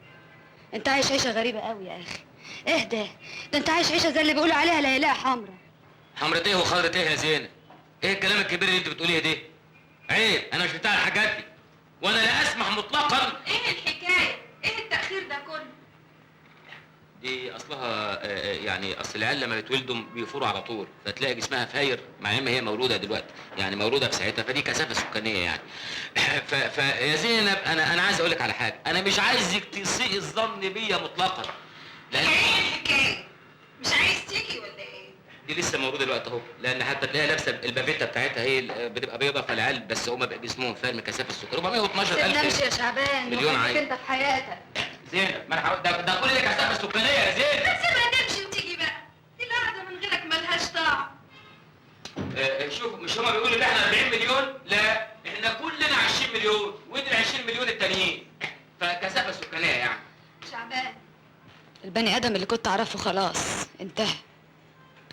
انت عايش عيشه غريبه قوي يا اخي. ايه ده انت عايش عيشه زي اللي بيقولوا عليها لياليها حمرا. حمرة ايه وخضرة ايه يا زينب؟ ايه الكلام الكبير اللي انت بتقوليه ده؟ عيب، انا مش بتاع الحاجات دي، وانا لا اسمح مطلقا. ايه الحكايه؟ ايه التاخير ده كله؟ دي اصلها يعني اصل العيال لما بيتولدوا بيفوروا على طول، فتلاقي جسمها فاير مع ان هي مولوده دلوقتي، يعني مولوده في ساعتها، فدي كثافه سكانيه يعني. فيا زينب انا عايز اقول لك على حاجه، انا مش عايزك تسيء الظن بيا مطلقا. لان ايه الحكايه؟ مش عايز تيجي ولا ايه؟ دي لسه مولوده دلوقتي اهو، لان حتى تلاقيها لابسه البافيتا بتاعتها هي بتبقى بيضه، فالعيال بس هم جسمهم فاير من كثافه السكر. 412,000 تندمش يا شعبان، مليون وخليك عيل. انت في حياتك. زينب ما انا هقول ده كل دي كثافه سكانيه يا زينب. ما تسيبها تمشي وتيجي بقى، دي القعده من غيرك ملهاش طعم. شوف مش هما بيقولوا ان احنا 40 مليون؟ لا احنا كلنا 20 مليون، ودي ال 20 مليون التانيين، فكثافه سكانيه يعني. شعبان، البني ادم اللي كنت اعرفه خلاص انتهى.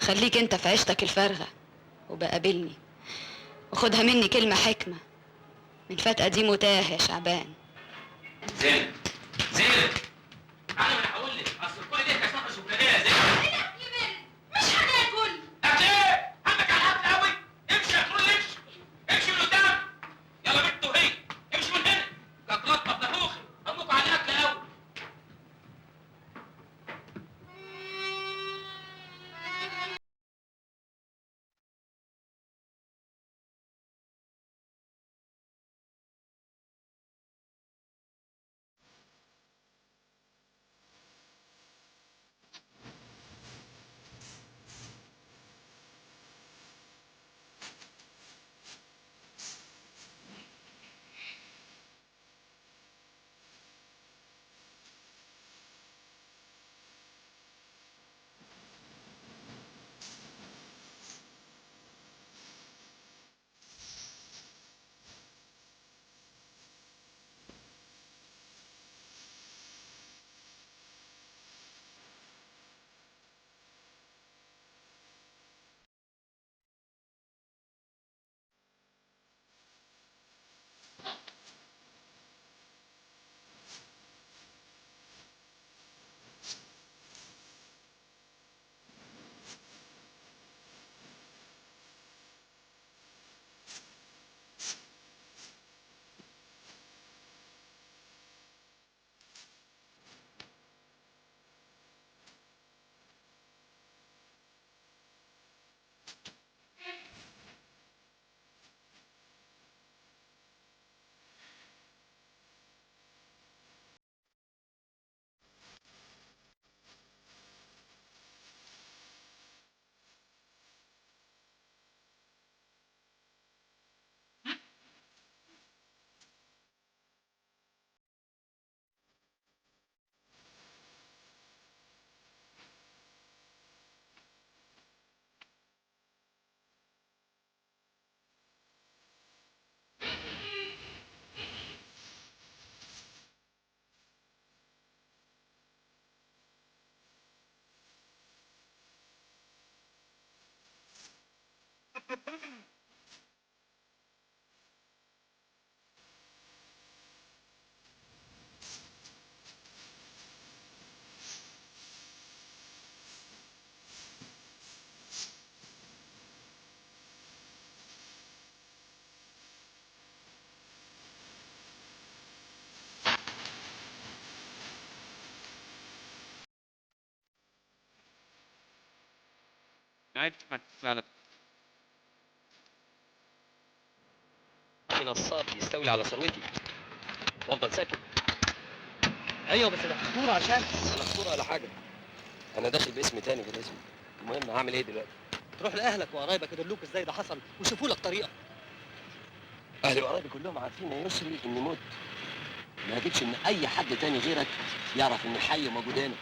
خليك انت في عيشتك الفارغه وبقابلني، وخدها مني كلمه حكمه، من فات قديم وتاه يا شعبان. زينب انا هقول لك اصل كل دي كثافه سكانيه يا زينب. مش هناكل. اكل ايه؟ عندك الحق قوي. امشي يا كرول، امشي من قدام. يلا بنت وهي امشي من هنا. كاكلات مطبخوخي همكوا على الاكل قوي. عارف فعلا نصاب يستولي على ثروتي وافضل ساكت. ايوه بس ده خطوره عشان ولا خطوره ولا حاجه، انا داخل باسم تاني غير اسمي. المهم هعمل ايه دلوقتي؟ تروح لاهلك وقرايبك يدلوك ازاي ده حصل ويشوفوا لك طريقه. اهلي وقرايبي كلهم عارفين يا يسري اني مت، ما اجيبش ان اي حد تاني غيرك يعرف اني حي وموجود هنا.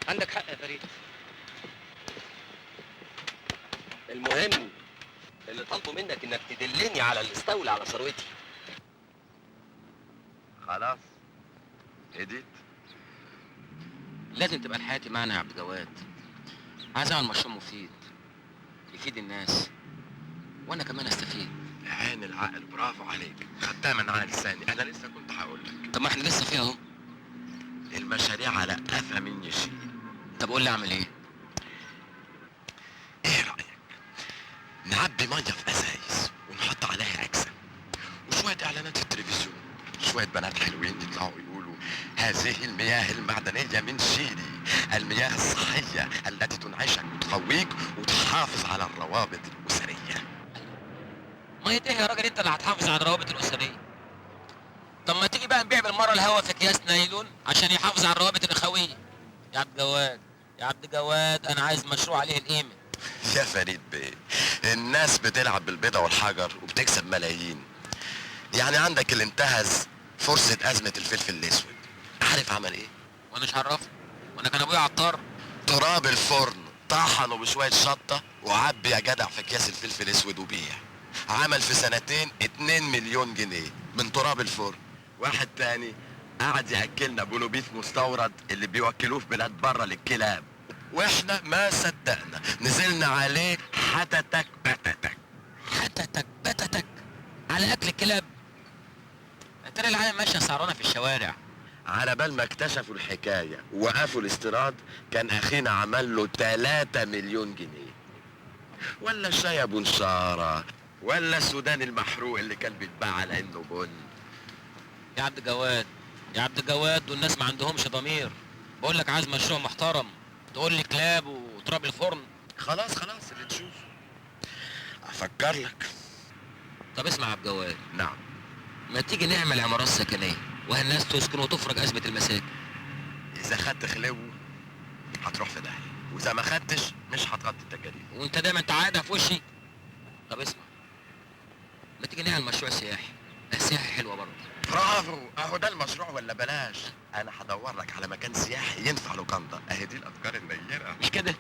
عندك حق يا فريد. المهم اللي طالبه منك انك تدلني على اللي استولى على ثروتي. خلاص هديت. لازم تبقى حياتي معنا يا عبد الجواد. عايز اعمل مشروع مفيد يفيد الناس وانا كمان استفيد. عين العقل، برافو عليك، خدتها من عقل ثاني. انا لسه كنت هقول لك. طب ما احنا لسه فيها اهو. المشاريع على قفا من يشيل. طب قول لي اعمل ايه؟ ايه رايك نعبي ميه في ازايز ونحط عليها اجزاء وشويه اعلانات في التلفزيون، شويه بنات حلوين يطلعوا يقولوا هذه المياه المعدنيه من شيلي، المياه الصحيه التي تنعشك وتقويك وتحافظ على الروابط الاسريه. ميه ايه يا راجل انت اللي هتحافظ على الروابط الاسريه؟ طب ما تيجي بقى نبيع بالمره الهوا في اكياس نايلون عشان يحافظ على الروابط الاخويه. يا عبد جواد يا عبد جواد، انا عايز مشروع عليه القيمه. يا فريد بيه، الناس بتلعب بالبيضة والحجر وبتكسب ملايين. يعني عندك اللي انتهز فرصة أزمة الفلفل الأسود، عارف عمل إيه؟ وانا مش عرفني، وانا كان ابويا عطار. تراب الفرن طحنه بشوية شطة وعبي يا جدع في أكياس الفلفل الأسود وبيع. عمل في سنتين 2 مليون جنيه من تراب الفرن. واحد تاني قعد يأكلنا بولوبيف مستورد اللي بيوكلوه في بلاد بره للكلاب، واحنا ما صدقنا نزلنا عليه حتتك بتتك. حتتك بتتك على اكل الكلاب. ترى العالم ماشيه سعرانه في الشوارع. على بال ما اكتشفوا الحكايه ووقفوا الاستيراد كان اخينا عمل له 3 مليون جنيه. ولا شاي ابو نشاره، ولا السوداني المحروق اللي كان بيتباع على انه بن. يا عبد جواد يا عبد جواد، دول الناس ما عندهمش ضمير. بقول لك عايز مشروع محترم، تقول لي كلاب وتراب الفرن. خلاص اللي تشوفه افكر لك. طب اسمع يا عبد جواد. نعم. ما تيجي نعمل عمارات سكنيه والناس تسكن وتفرج ازمه المساكن. اذا خدت خلو هتروح في داهيه، واذا ما خدتش مش هتغطي التكاليف. وانت دايما تعادها في وشي. طب اسمع، ما تيجي نعمل مشروع سياحي. السياحي حلوه برضه. برافو، اهو ده المشروع ولا بلاش. انا هدور لك على مكان سياحي ينفع لوكاندا. اهي دي الافكار النيره. مش كده؟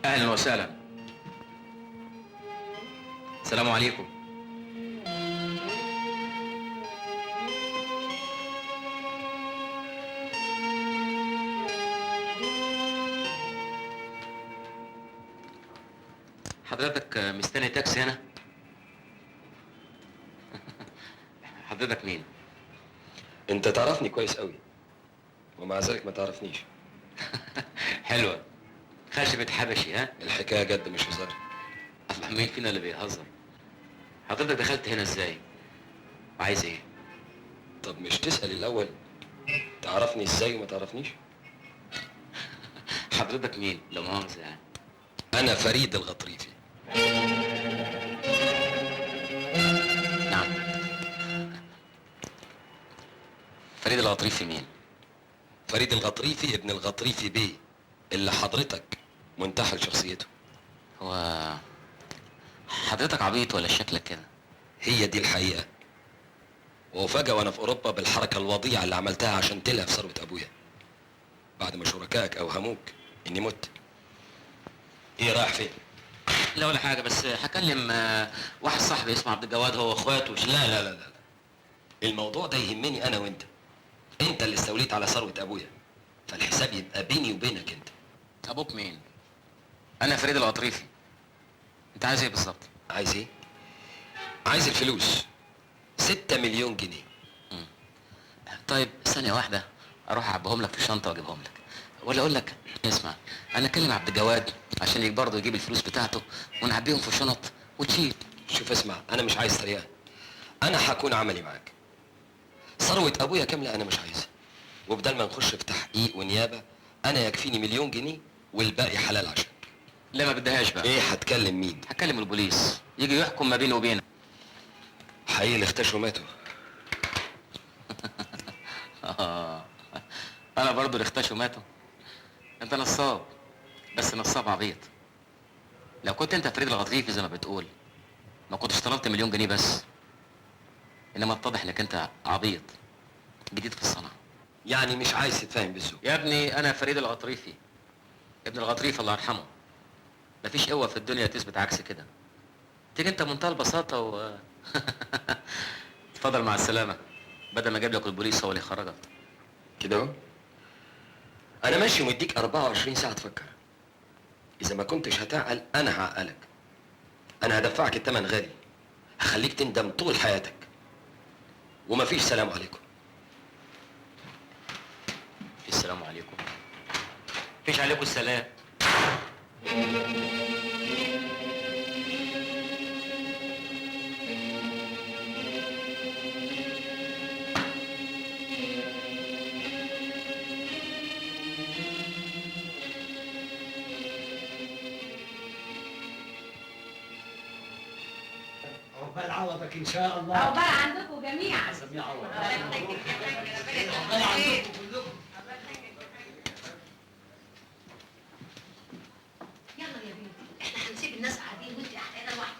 اهلا وسهلا. السلام عليكم. حضرتك مستني تاكسي هنا؟ حضرتك مين؟ انت تعرفني كويس قوي ومع ذلك ما تعرفنيش. حلوة. خشبة حبشي ها؟ الحكاية جد مش هزار. الله، مين فينا اللي بيهزر؟ حضرتك دخلت هنا ازاي؟ وعايز ايه؟ طب مش تسأل الأول تعرفني ازاي وما تعرفنيش؟ حضرتك مين؟ لو مؤاخذة يعني. أنا فريد الغطريفي. نعم. فريد الغطريفي مين؟ فريد الغطريفي ابن الغطريفي بيه اللي حضرتك منتحل شخصيته. هو حضرتك عبيط ولا شكلك كده؟ هي دي الحقيقة. وفجأة وأنا في أوروبا بالحركة الوضيعة اللي عملتها عشان تلهف ثروة أبويا بعد ما شركائك أوهموك إني مت. إيه رايح فين؟ لا ولا حاجة، بس هكلم واحد صاحبي اسمه عبد الجواد، هو واخواته. لا الموضوع ده يهمني أنا وأنت. أنت اللي استوليت على ثروة أبويا، فالحساب يبقى بيني وبينك أنت. أبوك مين؟ أنا فريد الغطريفي. أنت عايز إيه بالظبط؟ عايز إيه؟ عايز الفلوس. 6 مليون جنيه. طيب ثانية واحدة، أروح أعبيهم لك في الشنطة وأجيبهم لك. ولا أقول لك اسمع، أنا أكلم عبد الجواد عشان برضه يجيب الفلوس بتاعته ونعبيهم في الشنط وتشيل. شوف اسمع، أنا مش عايز تريقة. أنا هكون عملي معاك. ثروة أبويا كاملة أنا مش عايزها. وبدل ما نخش في تحقيق ونيابة أنا يكفيني 1,000,000 جنيه والباقي حلال عشان. لا ما بدهاش بقى. إيه هتكلم مين؟ هكلم البوليس يجي يحكم ما بيني وبينك. حقيقي اللي اختشوا ماتوا. أنا برضه اللي اختشوا ماتوا. أنت نصاب، بس نصاب عبيط. لو كنت أنت فريد الغطريفي زي ما بتقول ما كنتش طلبت 1,000,000 جنيه بس. إنما اتضح إنك أنت عبيط جديد في الصنعة. يعني مش عايز تتفاهم بالذوق. يا ابني أنا فريد الغطريفي ابن الغطريفي الله يرحمه. مفيش قوة في الدنيا تثبت عكس كده. تيجي أنت بمنتهى البساطة و اتفضل مع السلامة، بدل ما اجيب لك البوليس هو اللي يخرجك. كده اهو. انا ماشي ومديك 24 ساعة تفكر. اذا ما كنتش هتعقل انا هعقلك. انا هدفعك الثمن غالي، هخليك تندم طول حياتك. ومفيش سلام عليكم. السلام عليكم. فيش عليكم السلام. عقبال عوضك ان شاء الله. عقبال عندكم جميعا. سميع عوض. يلا يا بنتي احنا هنسيب الناس قاعدين وانت قاعده لوحدك.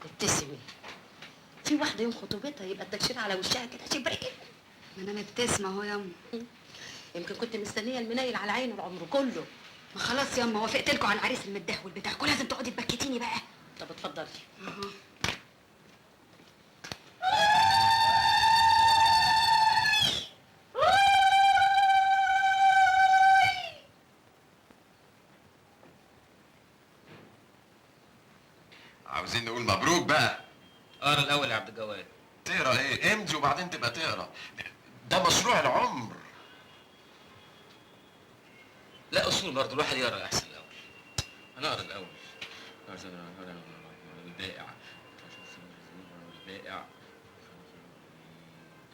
ابتسمي. في واحدة يوم خطوبتها يبقى التكشير على وشها كده شبرين. ما انا مبتسمة اهو ياما. يمكن كنت مستنية المنيل على عينه العمر كله. ما خلاص ياما وافقت لكم على العريس المدهول بتاعكم، لازم تقعدي تبكتيني بقى. طب اتفضلي. اها. عاوزين نقول مبروك بقى. اقرا الاول يا عبد الجواد. تقرا ايه؟ امضي وبعدين تبقى تقرا. ده مشروع العمر. لا اصول برضه الواحد يقرا احسن الاول. انا اقرا الاول. البائع البائع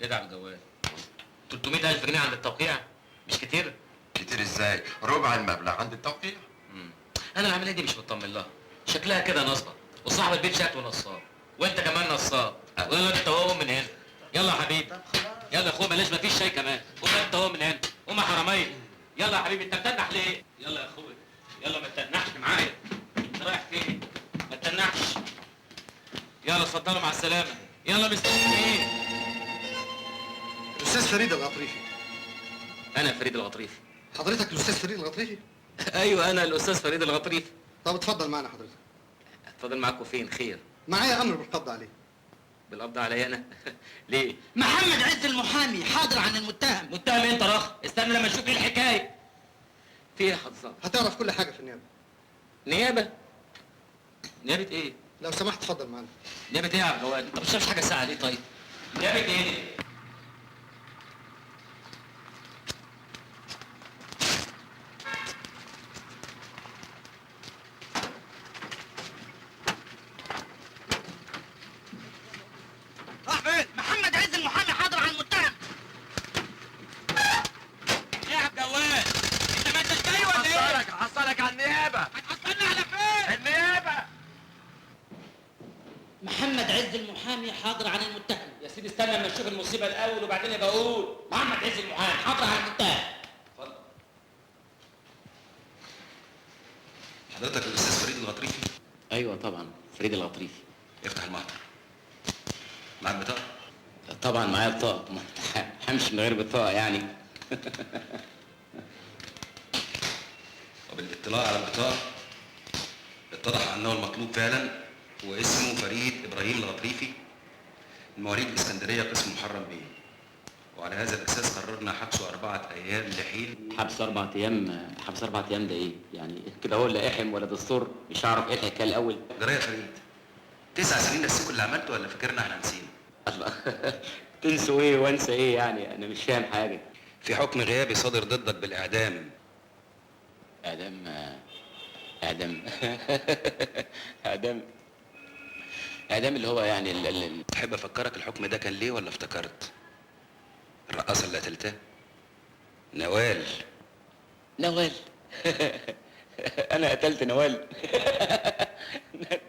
ايه ده يا عبد الجواد؟ 300,000 جنيه عند التوقيع مش كتير؟ كتير ازاي؟ ربع المبلغ عند التوقيع. انا العمليه دي مش مطمن لها، شكلها كده نصبه، وصاحب البيت شكله نصاب، وانت كمان نصاب، ويلا انت وهو من هنا. يلا يا حبيبي، يلا يا اخويا بلاش مفيش شاي كمان، قوم انت وهو من هنا، قوم يا حراميه. يلا يا حبيبي انت بتنح ليه؟ يلا يا اخويا، يلا ما تتنحش معايا. انت رايح فين؟ ما تتنحش. يلا اتفضلوا مع السلامه، يلا مستنيين ايه؟ الاستاذ فريد الغطريفي. انا فريد الغطريفي. حضرتك الاستاذ فريد الغطريفي؟ ايوه انا الاستاذ فريد الغطريفي. طب اتفضل معنا حضرتك. اتفضل معاكم فين؟ خير. معايا امر بالقبض عليه. بالقبض عليا انا؟ ليه؟ محمد عز المحامي حاضر عن المتهم. متهم انت رخ، استنى لما اشوف ايه الحكايه. في ايه يا حضرتك؟ هتعرف كل حاجه في النيابه. نيابه؟ نيابه ايه؟ لو سمحت اتفضل معنا. نيابه ايه يا عبد الجواد؟ انت ما بتشربش حاجه ساعه ليه طيب؟ نيابه ايه؟ محمد عز المحامي حاضر عن المتهم. ايه يا عبد الجواد؟ انت ما انتش جاي ولا ايه؟ هحصلك على النيابه. هتحصلنا على فين؟ النيابه. محمد عز المحامي حاضر عن المتهم. يا سيدي استنى لما نشوف المصيبه الاول وبعدين يبقى اقول. محمد عز المحامي حاضر عن المتهم. اتفضل. حضرتك الاستاذ فريد الغطريفي؟ ايوه طبعا فريد الغطريفي. افتح المحضر. معاك بطاقه؟ طبعا معايا بطاقه، ما همشي من غير بطاقه يعني. وبالاطلاع على البطاقه اتضح انه المطلوب فعلا هو اسمه فريد ابراهيم الغطريفي، المواليد الاسكندريه قسم محرم بيه. وعلى هذا الاساس قررنا حبسه 4 ايام لحين. حبس 4 ايام؟ حبس 4 ايام ده ايه؟ يعني كده هو لا احم ولا دستور، مش هعرف ايه الحكايه الاول. جرايه فريد 9 سنين نسيكوا اللي عملته ولا فاكرنا احنا نسينا؟ الله تنسوا ايه وانسى ايه يعني؟ انا مش فاهم حاجه. في حكم غيابي صادر ضدك بالاعدام. اعدام؟ اعدام اعدام اعدام اللي هو يعني تحب افكرك الحكم ده كان ليه ولا افتكرت؟ الرقاصه اللي قتلتها نوال. نوال؟ انا قتلت نوال؟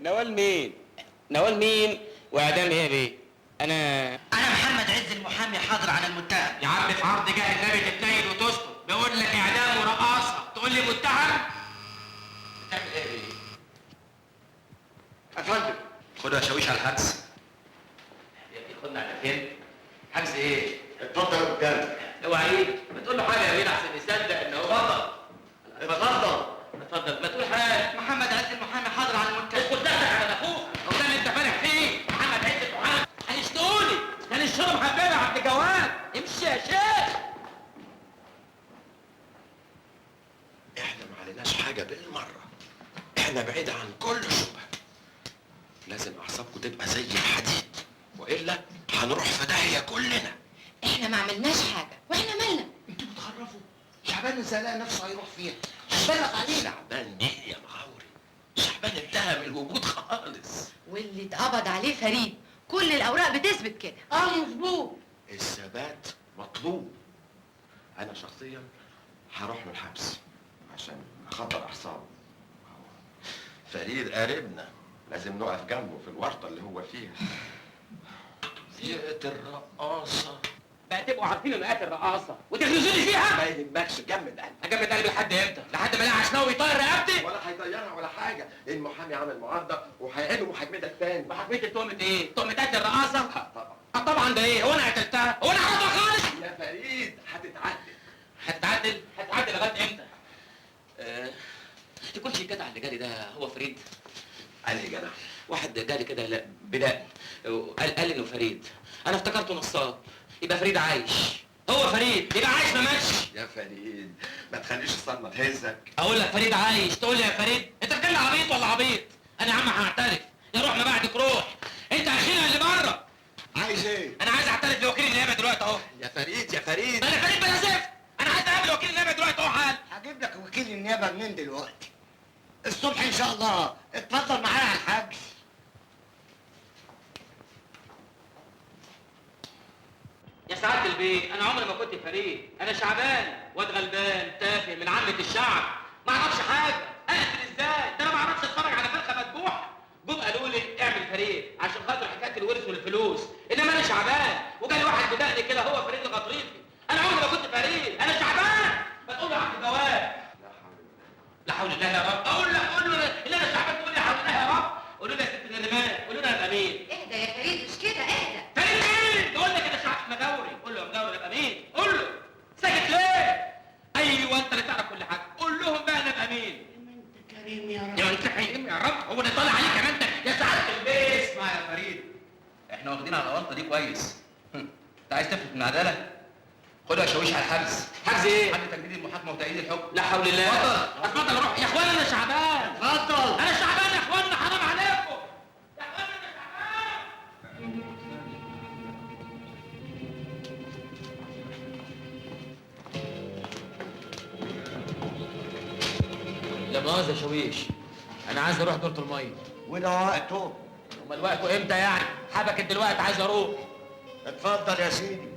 نوال مين؟ نوال مين؟ واعدام ايه بيه؟ انا محمد عز المحامي حاضر عن المتهم. يا عم في عرض جاه النبي تتنيل وتسكت، بيقول لك اعدام ورقاصه تقول لي متهم؟ بتعمل ايه بيه؟ يا فندم خدها شاويش على الحبس. خدنا على فين؟ حبس ايه؟ اتفضل يا قدام. اوعى ايه؟ ما تقول له حاجه يا بيه احسن يصدق ان هو اتفضل ما تقول حاجه. محمد عز المحامي حاضر عن المتهم. اسكت دقك على اخوك، هو ده اللي انت فارح فيه؟ محمد عز المحامي هيشتوني، كان الشرب حبيبي يا عبد الجواد، امشي يا شيخ. احنا ما عليناش حاجه بالمره، احنا بعيد عن كل شبهه. لازم اعصابكم تبقى زي الحديد. والا هنروح في داهيه كلنا. احنا ما عملناش حاجه واحنا مالنا. انتوا بتخرفوا. شعبان ازاي لقى نفسه هيروح فيها؟ هيبلغ علينا. شعبان ايه يا مغاوري؟ شعبان انتهى من الوجود خالص. واللي اتقبض عليه فريد، كل الاوراق بتثبت كده. مظبوط. الثبات مطلوب. انا شخصيا هروح له الحبس عشان اخبر اعصابه. فريد قريبنا، لازم نقف جنبه في الورطه اللي هو فيها. زيقة الرقاصه بقى تبقوا عارفين انه قاتل رقاصه وتغلظوني فيها. ما يهمكش، جمد قلبك. اجمد قلبي لحد امتى؟ لحد ما الاقي عشناوي يطير رقبتي؟ ولا هيطيرها ولا حاجه، المحامي عامل معارضه وهيعيدوا محاكمتك تاني. محاكمتي تهمه ايه؟ تهمه قتل الرقاصه؟ طبعا. طبعا ده ايه؟ هو انا قتلتها؟ هو انا عارفها خالص؟ يا فريد هتتعدل. هتتعدل؟ هتتعدل لغايه امتى؟ تكونش الجدع اللي جالي ده هو فريد؟ علي جدع. واحد جالي كده لا بداء قال انه فريد، انا افتكرته نصاب. يبقى فريد عايش. هو فريد يبقى عايش ما ماتش. يا فريد ما تخليش الصدمه تهزك. اقول لك فريد عايش تقول لي يا فريد انت بتتكلم عبيط ولا عبيط؟ انا يا عم هعترف. يا روح ما بعدك روح. انت اخينا اللي بره. عايز ايه؟ انا عايز اعترف لوكيل النيابه دلوقتي اهو. يا فريد يا فريد. انا فريد بلا زفت. انا عايز اقابل وكيل النيابه دلوقتي اهو حال. هجيب لك وكيل النيابه منين دلوقتي؟ الصبح ان شاء الله. اتفضل معايا على الحبس. يا سعاده البيت انا عمري ما كنت فريد. انا شعبان واد غلبان تافه من عامه الشعب ما اعرفش حاجه. اقتل ازاي؟ ده انا ما اعرفش اتفرج على فرخه مذبوحه. جم قالوا لي اعمل فريد عشان خاطر حكايه الورث والفلوس، انما انا شعبان وجالي واحد بدقني كده هو فريد الغطريفي. انا عمري ما كنت فريد. انا شعبان. ما تقول له عبد الجواد. لا حول الله يا رب. اقول له اللي انا شعبان تقول لي حول الله يا رب. قولوا لي يا ست النرمان، قولوا لي انا امين. اهدى يا فريد مش كده، اهدى. فريد مين؟ يقول لك انا شعب مجاوري. قول له يا مجاوري ابقى مين؟ قول له. ساكت ليه؟ ايوه انت اللي تعرف كل حاجه. قول لهم بقى انا ابقى مين؟ انت كريم يا رب. يا انت كريم يا رب. هو اللي طالع عليك كمان انت يا سعاده البيت. اسمع يا فريد، احنا واخدين على الغلطه دي كويس. انت عايز تفلت من العداله؟ خد يا شاويش على الحبس. حبس ايه؟ حد تجديد المحاكمه وتأييد الحكم. لا حول الله. اتفضل اتفضل روح يا اخوانا. انا شعبان. اتفضل. انا شعبان يا اخوانا حرام عليكم. يا اخوانا انا شعبان. لا مؤاخذة يا شويش، أنا عايز أروح دورة المية. وده وقته. أمال وقته إمتى يعني؟ حبكت دلوقتي عايز أروح. اتفضل يا سيدي.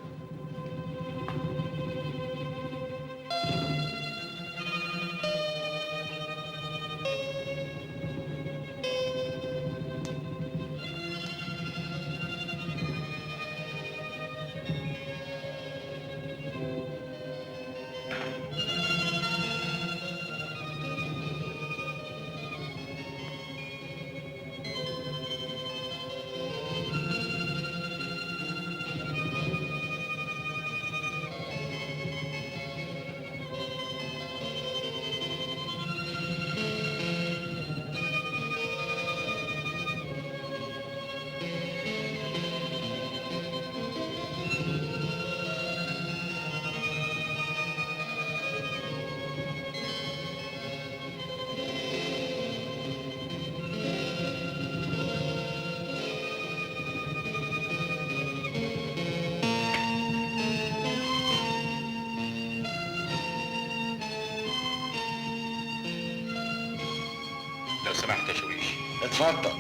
لو سمحت يا شويش. اتفضل.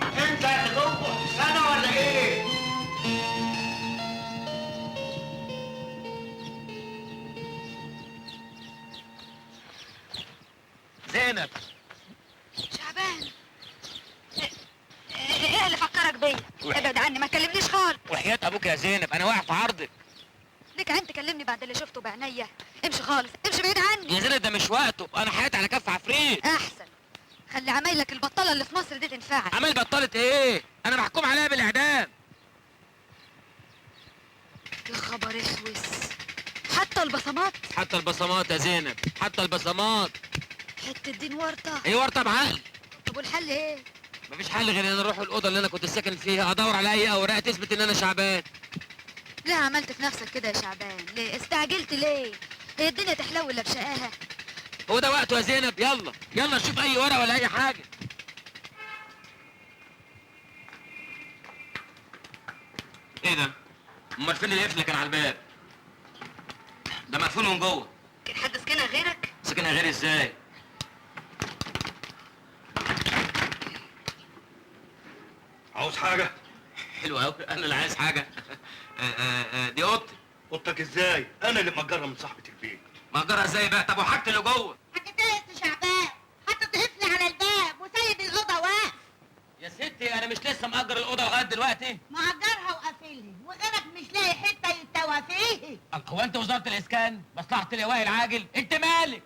انت يا جوه سنه ولا ايه؟ زينب. شعبان. ايه اللي فكرك بيا؟ ابعد عني ما تكلمنيش خالص. وحياة أبوك يا زينب أنا واقع في عرضك. ليك عين تكلمني بعد اللي شفته بعينيا؟ امشي خالص، امشي بعيد عني. يا زينب ده مش وقته، أنا حياتي على كف عفريت. احسن. خلي عمايلك البطاله اللي في مصر دي تنفعك. عمال بطلت إيه؟ أنا محكوم عليها بالإعدام. يا خبر اسوس. حتى البصمات. حتى البصمات يا زينب، حتى البصمات. حته دين ورطه. إيه ورطة بعقل؟ طب والحل ايه؟ مفيش حل غير إن أنا أروح الأوضة اللي أنا كنت ساكن فيها أدور على أي أوراق تثبت إن أنا شعبان. ليه عملت في نفسك كده يا شعبان؟ ليه استعجلت ليه؟ هي الدنيا تحلو الا بشقاها؟ هو ده وقته يا زينب. يلا يلا نشوف أي ورقة ولا أي حاجة. ايه ده؟ امال فين القفل اللي كان على الباب؟ ده مقفول من جوه. كان حد سكنها غيرك؟ سكنها غير ازاي؟ عاوز حاجة؟ حلو قوي، انا اللي عايز حاجه. دي اوضتي. اوضتك ازاي؟ انا اللي مأجرها من صاحبة البيت. مأجرها ازاي بقى؟ طب وحاجتي اللي جوه؟ حكيت لي يا شعبان حاطط قفل على الباب وسايب الاوضه واقف. يا ستي انا مش لسه مأجر الاوضه لغايه دلوقتي؟ مأجرها وقافلها وغيرك مش لاقي حته يتوى فيه. هو انت وزاره الاسكان؟ مصلحه اللواء العاجل؟ انت مالك؟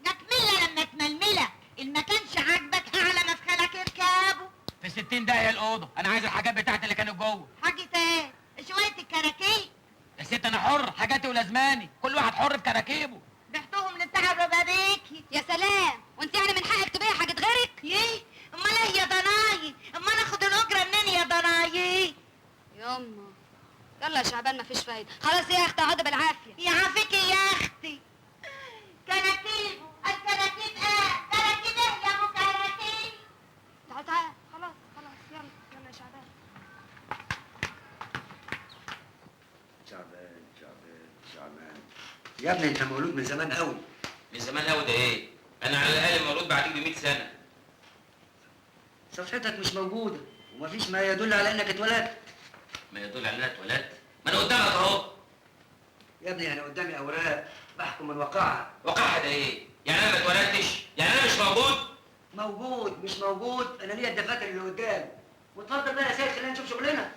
نكملها لما تململك، اللي ما كانش عاجبك اعلى مفخلك اركابه. في 60 دقيقه الاوضه، انا عايز الحاجات بتاعتي اللي كانت جوه. حاجة ايه؟ شوية الكراكيب. يا ست انا حر، حاجاتي ولازماني، كل واحد حر في كراكيبه. بعتهم لبتاع الربابيكي. يا سلام، وانت يعني من حقك تبيع حاجة غيرك؟ ايه؟ امال ايه يا ضناي؟ امال اخد الاجرة منين يا ضناي؟ يما يلا يا شعبان مفيش فايدة، خلاص يا اختي اقعدي بالعافية. يعافيكي يا اختي. كراكيبه، الكراكيب ايه؟ كراكيب ايه يا ابو كراكيب؟ تعال تعال، خلاص خلاص يلا يلا يا شعبان. شعبان يا ابني انت مولود من زمان قوي. من زمان قوي ده ايه؟ انا على الاقل مولود بعديك ب 100 سنه. صفحتك مش موجودة ومفيش ما يدل على انك اتولدت. ما يدل على ان انا اتولدت؟ ما انا قدامك اهو. يا ابني انا قدامي اوراق بحكم من واقعها. وقعها ده ايه؟ يعني انا ما اتولدتش؟ يعني انا مش موجود؟ موجود مش موجود، انا ليا الدفاتر اللي قدام. واتفضل بقى يا سيد خلينا نشوف شغلنا.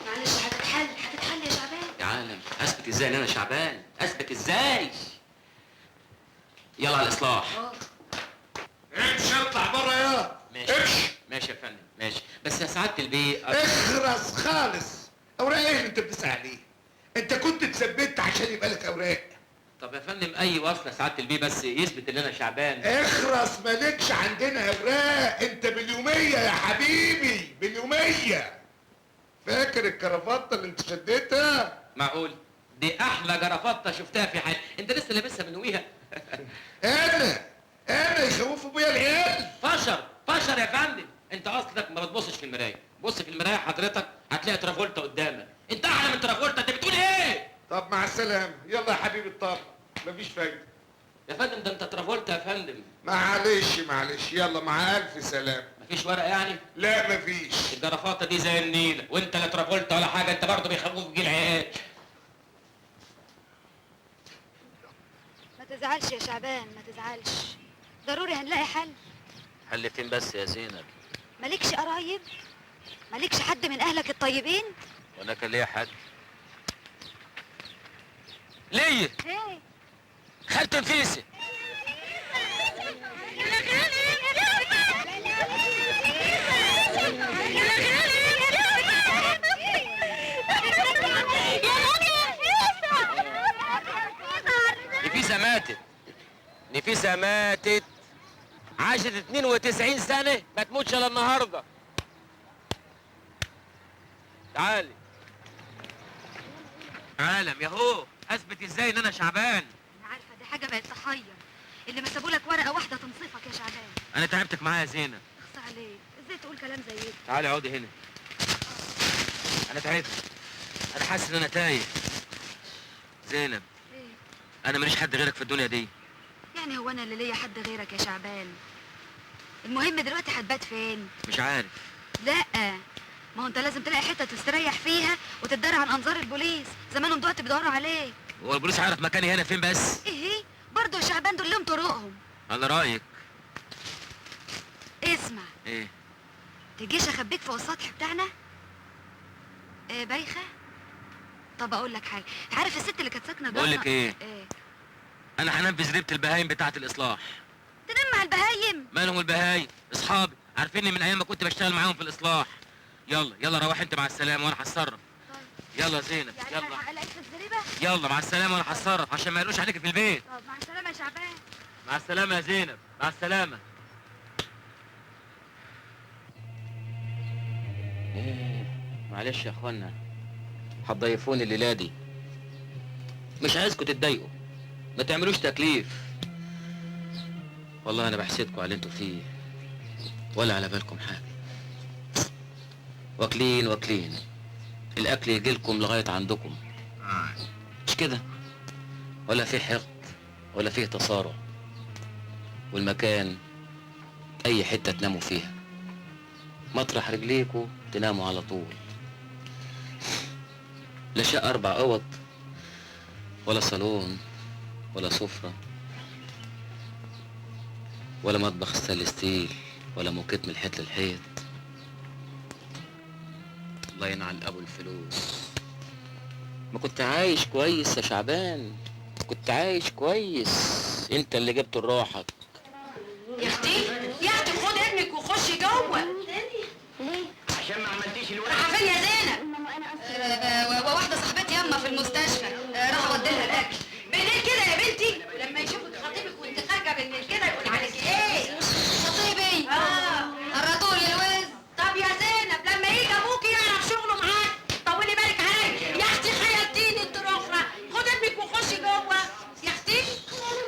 معلش هتتحل يا شعبان. يا عالم اثبت ازاي ان انا شعبان؟ اثبت ازاي؟ يلا على الاصلاح. امشي اطلع بره يا ماشي ماشي يا فندم ماشي، بس يا سعاده البيه اخرس خالص. اوراق ايه اللي انت بتسأل عليه؟ انت كنت اتثبت عشان يبقى لك اوراق. طب يا فندم اي وصله سعاده البيه بس يثبت ان انا شعبان. اخرس مالكش عندنا اوراق، انت باليوميه يا حبيبي باليوميه. فاكر الكرافته اللي انت شديتها؟ معقول؟ دي احلى جرافطه شفتها في حياتي، انت لسه لابسها من يوميها. انا يخوفوا بيا العيال. فشر يا فندم، انت اصلك ما بتبصش في المرايه، بص في المرايه حضرتك هتلاقي ترافولتا قدامك، انت احلى من ترافولتا، انت بتقول ايه؟ طب مع السلامه، يلا يا حبيبي الطاقه، مفيش فايده. يا فندم ده انت ترافولتا يا فندم. معلش يلا مع الف سلامه. مفيش ورق يعني؟ لا مفيش. الجرافطه دي زي النيله، وانت لا ترافولتا ولا حاجه، انت برضه بيخافوك في جيل عيال. ما تزعلش يا شعبان ما تزعلش، ضروري هنلاقي حل. حل فين بس يا زينب؟ مالكش قرايب؟ مالكش حد من اهلك الطيبين؟ وانا كان ليا حد؟ ليه؟ ايه؟ خالته نفيسي. نفيسة ماتت عاشت 92 سنة ما تموتش الا النهارده. تعالي عالم ياهو، اثبت ازاي ان انا شعبان؟ انا عارفه دي حاجه بقت تحير، اللي ما سابولك ورقه واحده تنصفك يا شعبان. انا تعبتك معايا يا زينب. اخص عليك، ازاي تقول كلام زي ده؟ تعالي اقعدي هنا. انا تعبت، انا حاسس ان انا تايه. زينب ايه؟ انا ماليش حد غيرك في الدنيا دي. يعني هو انا اللي ليا حد غيرك يا شعبان؟ المهم دلوقتي هتبات فين؟ مش عارف. لا ما هو انت لازم تلاقي حته تستريح فيها وتتدارى عن انظار البوليس، زمانهم دلوقتي بيدوروا عليك. هو البوليس عارف مكاني هنا فين بس؟ ايه برضه يا شعبان دول لهم طرقهم. على رايك. اسمع، ايه؟ تجيش اخبيك فوق السطح بتاعنا؟ ايه بايخه؟ طب اقول لك حاجه، عارف الست اللي كانت ساكنه جوه؟ بقول لك ايه؟ ايه؟ انا هنفذ ريبه البهايم بتاعه الاصلاح. تنام مع البهايم؟ مالهم البهايم؟ اصحابي عارفيني من ايام ما كنت بشتغل معاهم في الاصلاح. يلا روح انت مع السلامه وانا هتصرف. يلا زينب يعني يلا. هلاقيك في الزريبه؟ يلا مع السلامه وانا هتصرف عشان ما يقولوش عليك في البيت. طب مع السلامه يا شعبان. مع السلامه يا زينب، مع السلامه. معلش يا اخوانا، هتضيفوني الليله دي، مش عايزكم تتضايقوا، ما تعملوش تكليف. والله انا بحسدكم على اللي انتوا فيه، ولا على بالكم حاجه. واكلين واكلين، الاكل يجيلكم لغايه عندكم، مش كده؟ ولا فيه حقد ولا فيه تصارع، والمكان اي حته تناموا فيها، مطرح رجليكوا تناموا على طول. لا شقه 4 اوض ولا صالون ولا سفره ولا مطبخ ستانلس ستيل ولا موكيت من الحيط للحيط. الله ينعل ابو الفلوس. ما كنت عايش كويس يا شعبان، كنت عايش كويس، انت اللي جبت لروحك. يا اختي يا اختي خد ابنك وخشي جوه. ليه؟ عشان ما عملتيش الورق. رايحه فين يا زينب؟ واحده صاحبتي ياما في المستشفى، راح اوديلها الاكل. بالليل كده يا بنتي، ولما يشوفك خطيبك وانت خارجه بالليل كده يقول عليك ايه؟ خطيبي قرطوا لي الوز. طب يا زينب لما يجي ابوكي يعرف شغله معاك طولي بالك عليا. يا اختي خيلتيني انت الاخرى، خد ابنك وخشي جوه. يا اختي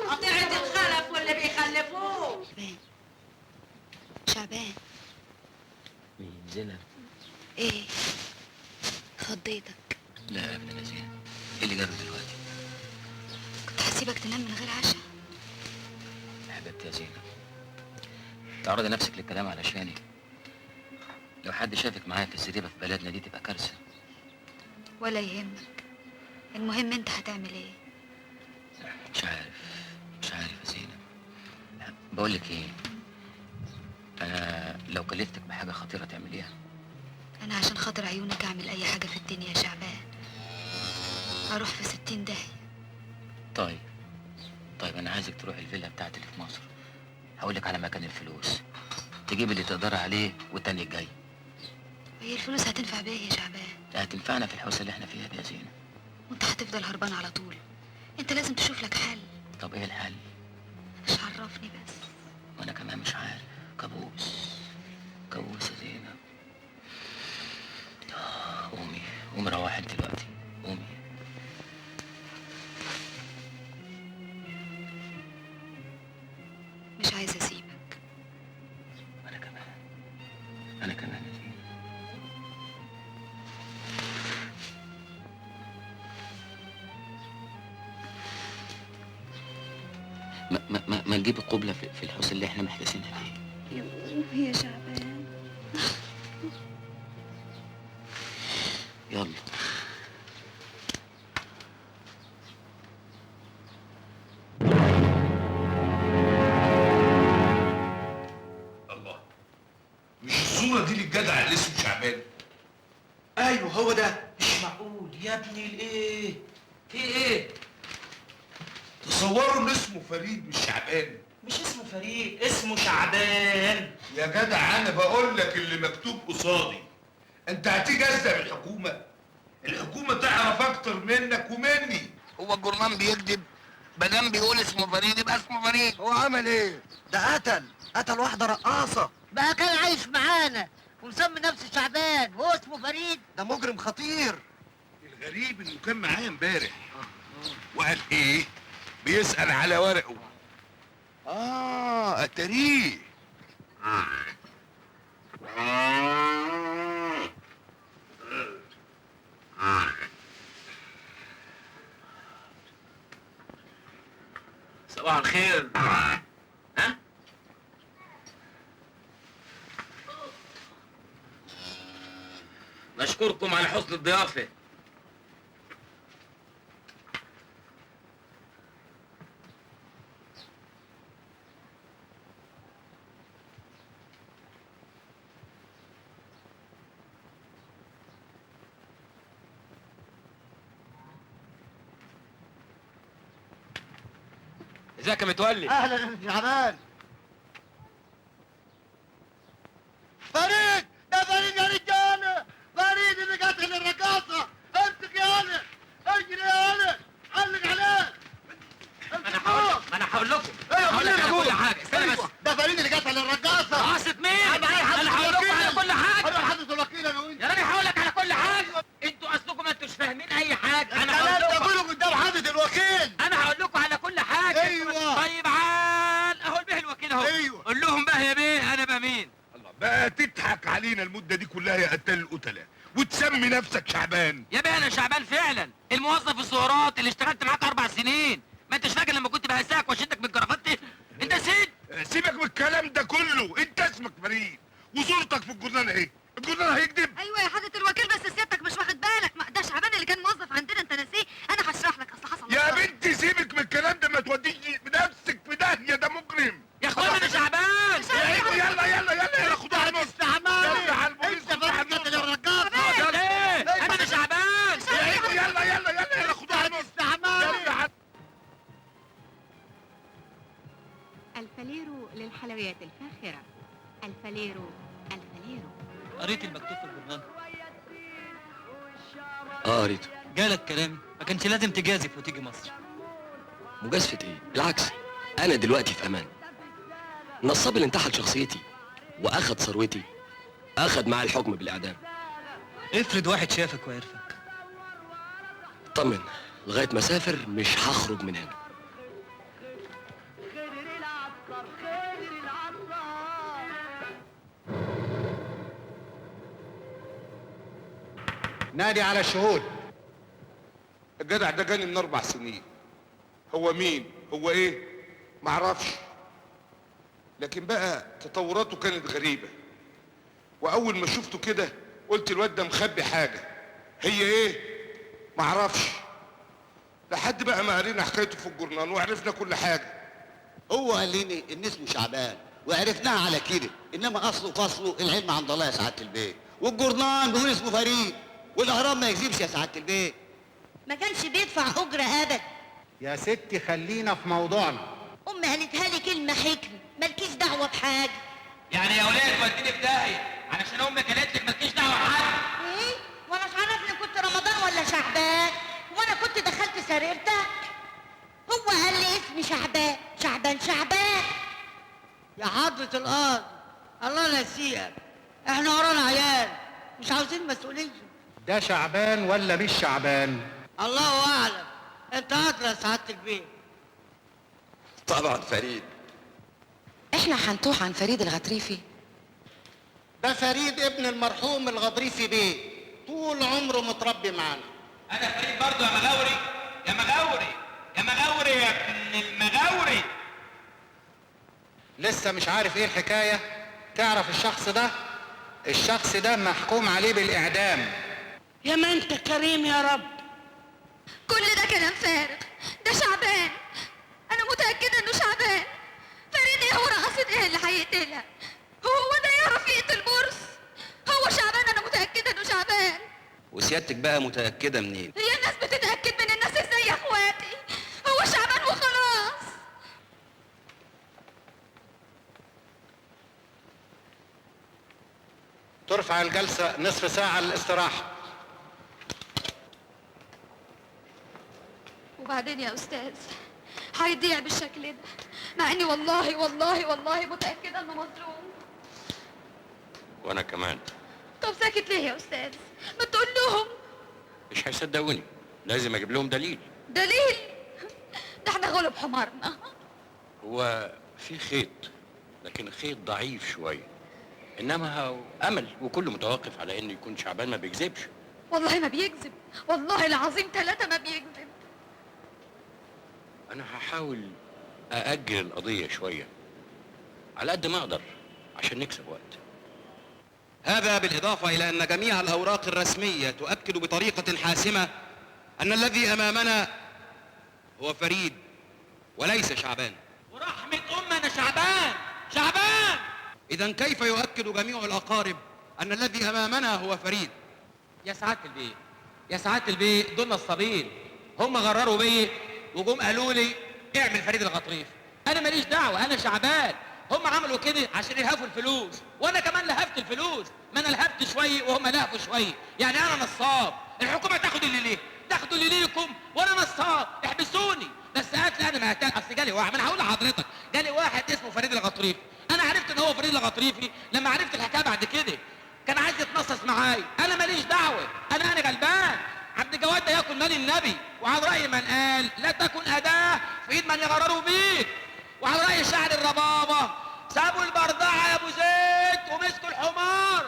قطيعه الخلف واللي بيخلفوه. شعبان مين زينب؟ ايه خضيتك؟ لا ابدا يا زينب، ايه اللي جابك دلوقتي؟ كنت هسيبك تنام من غير عشاء. حبيبتي يا زينب، تعرضي نفسك للكلام علشاني. لو حد شافك معايا في الزريبه في بلدنا دي تبقى كارثه. ولا يهمك، المهم انت هتعمل ايه؟ مش عارف يا زينب. بقول لك ايه، انا لو كلفتك بحاجه خطيره تعمليها. انا عشان خاطر عيونك اعمل اي حاجه في الدنيا يا شعبان، اروح في 60 داهيه. طيب انا عايزك تروحي الفيلا بتاعتي اللي في مصر، هقولك على مكان الفلوس، تجيب اللي تقدر عليه والتاني الجاي. هي الفلوس هتنفع بيها يا شعبان؟ هتنفعنا في الحوسه اللي احنا فيها دي يا زينب. وانت هتفضل هربان على طول، انت لازم تشوف لك حل. طب ايه الحل؟ مش عرفني بس. وانا كمان مش عارف. كابوس يا زينب. قومي روحي انت دلوقتي، قومي. مش عايزه اسيبك. انا كمان يا زينب. ما نجيب القبلة في الحوس اللي احنا محتاسينها فيه. يا شعبان يلا. الله، مش الصورة دي للجدع اللي اسمه شعبان؟ ايوه هو ده. مش معقول يا ابني. الايه؟ في ايه؟ تصوروا ان اسمه فريد مش شعبان. مش اسمه فريد، اسمه شعبان. يا جدع انا بقول لك اللي مكتوب قصادي. انت هتيجي ازدق الحكومه؟ الحكومه تعرف اكتر منك ومني. هو الجرنان بيكذب؟ مادام بيقول اسمه فريد يبقى اسمه فريد. هو عمل ايه؟ ده قتل واحده رقاصه. بقى كان عايش معانا ومسمي نفسه شعبان وهو اسمه فريد. ده مجرم خطير. الغريب انه كان معايا امبارح وقال ايه؟ بيسأل على ورقه. اتاريه. صباح الخير. ها؟ نشكركم على حسن الضيافة. ازيك يا متولي؟ اهلا يا شعبان. فريد، ده فريد يا رجاله. فريد اللي قتل الرقاصه. امسك يا انا، اجري يا انا، علق عليه. ما انا هقول لكم. ايوه هقول لك على كل حاجه. استنى بس. ده فريد اللي قتل الرقاصه. رقاصة مين؟ انا هقول لكم على كل حاجه. انا حدث الوكيل انا وانت. يا راجل هقول لك على كل حاجه. انتوا اصلكم ما انتوش فاهمين اي حاجه. انا هقول الكلام ده لكم. كله قدام حدث الوكيل. انا هقول لكم على كل حاجه. ايوه. طيب عال اهو البيه الوكيل اهو. ايوه. قول لهم بقى يا بيه انا بقى مين. الله، بقى تضحك علينا المده دي كلها يا قتال القتله وتسمي نفسك شعبان؟ يا بيه انا شعبان فعلا، الموظف الزهرات اللي اشتغلت معاك 4 سنين. ما انتش فاكر لما كنت بهزقك واشدك من جرافطتي؟ انت نسيت؟ سيبك من الكلام ده كله، انت اسمك فريد وصورتك في الجورنال اهي، الجورنال هيكذب؟ ايوه يا حضره الوكيل، بس سيادتك مش واخد بالك، ما ده شعبان اللي كان موظف عندنا، انت ناسيه؟ انا هشرح لك، اصل حصل يا بنتي سيبك من الكلام ده، ما توديش بنفسك في داهيه، ده مجرم يا اخويا انا شعبان. يلا يلا يلا يلا خدوها على البوليس، يلا على البوليس، انت الرقاصه. انا مش شعبان. يلا يلا يلا يلا خدوها على البوليس. الفاليرو للحلويات الفاخرة. الفاليرو. قريت المكتوب في الجورنال؟ قريته. جالك كلامي؟ ما كانش لازم تجازف وتيجي مصر. مجازفة ايه؟ بالعكس، انا دلوقتي في امان. النصاب اللي انتحل شخصيتي واخد ثروتي اخد معاه الحكم بالاعدام. افرض واحد شافك وعرفك. اطمن، لغايه ما اسافر مش هخرج من هنا. نادي على الشهود. الجدع ده جاني من 4 سنين. هو مين؟ هو ايه؟ معرفش. لكن بقى تطوراته كانت غريبة. وأول ما شفته كده قلت الواد ده مخبي حاجة. هي ايه؟ معرفش. لحد بقى ما قرينا حكايته في الجورنال وعرفنا كل حاجة. هو قال لي ان اسمه شعبان وعرفناها على كده، انما اصله فصله العلم عند الله يا سعاده البيت، والجورنال بيقول اسمه فريد، والاهرام ما يكذبش يا سعاده البيت. ما كانش بيدفع اجره ابدا. يا ستي خلينا في موضوعنا. امي قالتها لي كلمه حكمه، مالكيش دعوه بحاجه. يعني يا ولاد وديني في داهيه علشان امك قالت لك مالكيش دعوه بحاجه. ايه؟ وانا مش عارفني كنت رمضان ولا شعبان؟ وانا كنت دخلت سريرتك؟ هو قال لي اسمي شعبان شعبان. يا حضرة القاضي الله نسيك، احنا ورانا عيال مش عاوزين مسؤولية. ده شعبان ولا مش شعبان؟ الله اعلم، انت ادرى سعادة البيت. طبعا فريد. احنا هنتوه عن فريد الغطريفي؟ ده فريد ابن المرحوم الغضريفي بيه، طول عمره متربي معانا. انا فريد برضه يا مغاوري يا مغاوري يا مغاوري يا ابن المغاوري. لسه مش عارف ايه الحكاية؟ تعرف الشخص ده محكوم عليه بالإعدام. يا ما انت كريم يا رب. كل ده كلام فارغ، ده شعبان، انا متاكده انه شعبان. فريد ايه ورقصت ايه اللي هيقتلها؟ هو ده يعرف يقتل بورس؟ هو شعبان، انا متاكده انه شعبان. وسيادتك بقى متاكده منين؟ هي الناس بتتاكد من الناس ازاي يا اخواتي؟ هو شعبان وخلاص. ترفع الجلسة نصف ساعة للاستراحة. وبعدين يا استاذ هيضيع بالشكل ده، مع اني والله متاكده انه مظلوم. وانا كمان. طب ساكت ليه يا استاذ؟ ما تقول لهم. مش هيصدقوني، لازم اجيب لهم دليل. دليل؟ ده احنا غلب حمارنا. هو في خيط، لكن خيط ضعيف شويه، انما امل وكله متوقف على انه يكون شعبان ما بيكذبش. والله ما بيكذب، والله العظيم 3 ما بيكذب. انا هحاول ااجل القضيه شويه على قد ما اقدر عشان نكسب وقت. هذا بالإضافة إلى أن جميع الأوراق الرسمية تؤكد بطريقة حاسمة أن الذي أمامنا هو فريد وليس شعبان. ورحمة أنا شعبان. إذا كيف يؤكد جميع الأقارب أن الذي أمامنا هو فريد؟ يا سعادة البيه دول نصابين، هم غرروا بيه وجم قالوا لي اعمل فريد الغطريفي. أنا ماليش دعوة، أنا شعبان. هم عملوا كده عشان يلهفوا الفلوس، وانا كمان لهفت الفلوس. ما انا لهفت شويه وهم لهفوا شويه، يعني انا نصاب. الحكومه تاخد اللي ليه، تاخدوا اللي ليكم، وانا نصاب. احبسوني. بس قالت لي انا ما هتل. اصل جالي واحد، ما انا هقول لحضرتك، جالي واحد اسمه فريد الغطريفي. انا عرفت ان هو فريد الغطريفي لما عرفت الحكايه بعد كده. كان عايز يتنصص معايا، انا ماليش دعوه، انا غلبان. عبد الجواد ده ياكل مال النبي، وعلى راي من قال لا تكن اداه في ايد من يغرروا بيك. وعلى راي شاعر الربابه سابوا البردعه يا ابو زيد ومسكوا الحمار.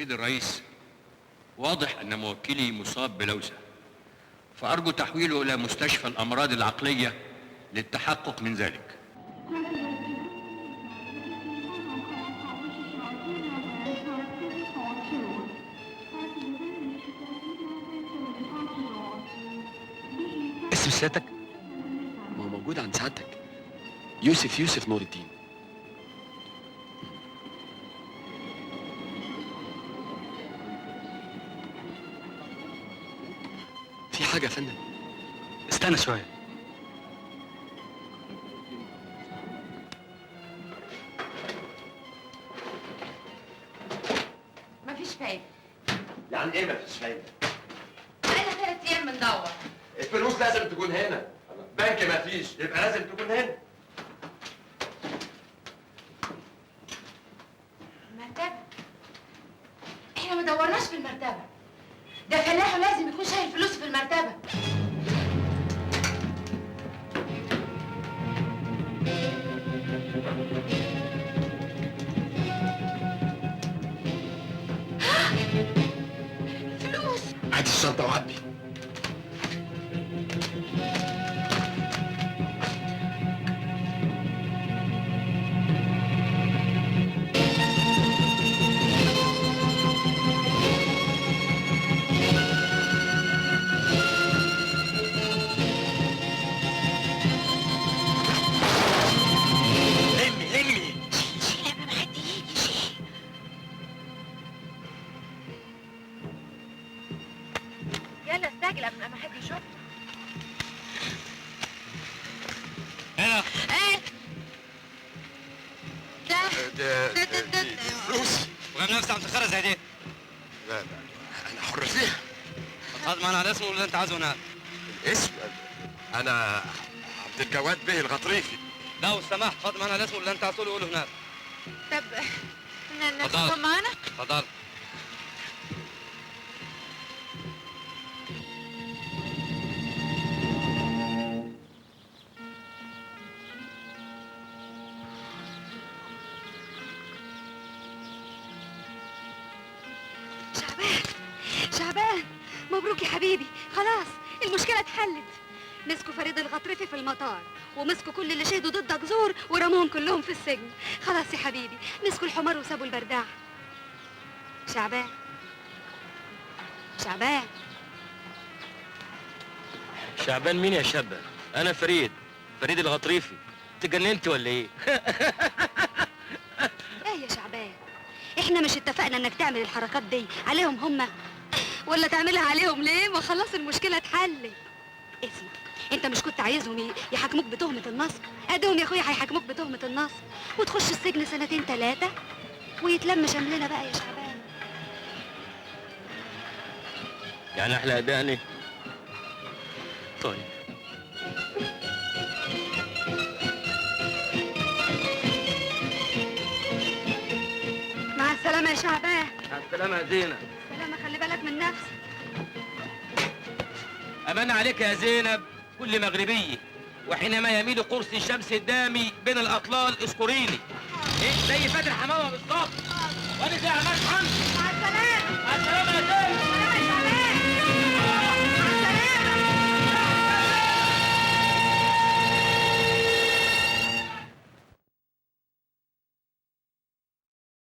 سيد الرئيس، واضح أن موكلي مصاب بلوسة، فأرجو تحويله إلى مستشفى الأمراض العقلية للتحقق من ذلك. اسم سيادتك؟ ما هو موجود عند سعادتك، يوسف نور الدين. في حاجة يا فندم؟ استنى شوية. مفيش فايدة. يعني ايه مفيش فايده؟ بقالنا 3 أيام بندور. الفلوس لازم تكون هنا، بنك مفيش يبقى لازم تكون هنا. مرتبة. احنا ما دورناش في المرتبة. ده فلاح لازم يكون شايل فلوسه في المرتبة. فلوس. هات الشنطه وعبي. يلا استعجل قبل ما حد يشوف. هنا ايه فلوس. وغير نفسي عم تخرج زي دي. لا لا انا حر فيها. هات معنا على اسمه اللي انت عايزه هناك. الاسم؟ انا عبد الجواد به الغطريفي. لو سمحت خد معنا على اسمه اللي انت عايزه قوله هناك. طب اتفضل. ناخدهم معانا؟ اتفضل. شعبان مبروك يا حبيبي، خلاص المشكلة اتحلت. مسكوا فريد الغطرفي في المطار، ومسكوا كل اللي شهدوا ضدك زور ورموهم كلهم في السجن. خلاص يا حبيبي، مسكوا الحمار وسابوا البرداع. شعبان شعبان مين يا شابة؟ أنا فريد الغطريفي. تجننت ولا إيه؟ ايه يا شعبان، احنا مش اتفقنا انك تعمل الحركات دي عليهم هما، ولا تعملها عليهم ليه؟ ما خلاص المشكلة اتحلت. اسمع، انت مش كنت عايزهم يحاكموك بتهمة النصب؟ ادهم يا اخويا هيحاكموك بتهمة النصب وتخش السجن 2 3 ويتلم شملنا بقى يا شعبان. يعني أحلى بيعني؟ طيب. مع السلامة يا شعبان. مع السلامة يا زينب. سلامة، خلي بالك من نفسك. أمان عليك يا زينب كل مغربية، وحينما يميل قرص الشمس الدامي بين الأطلال اذكريني. إيه زي فاتن حمامة بالظبط. وأنا زي عماد حمد. مع السلامة. مع السلامة يا زينب.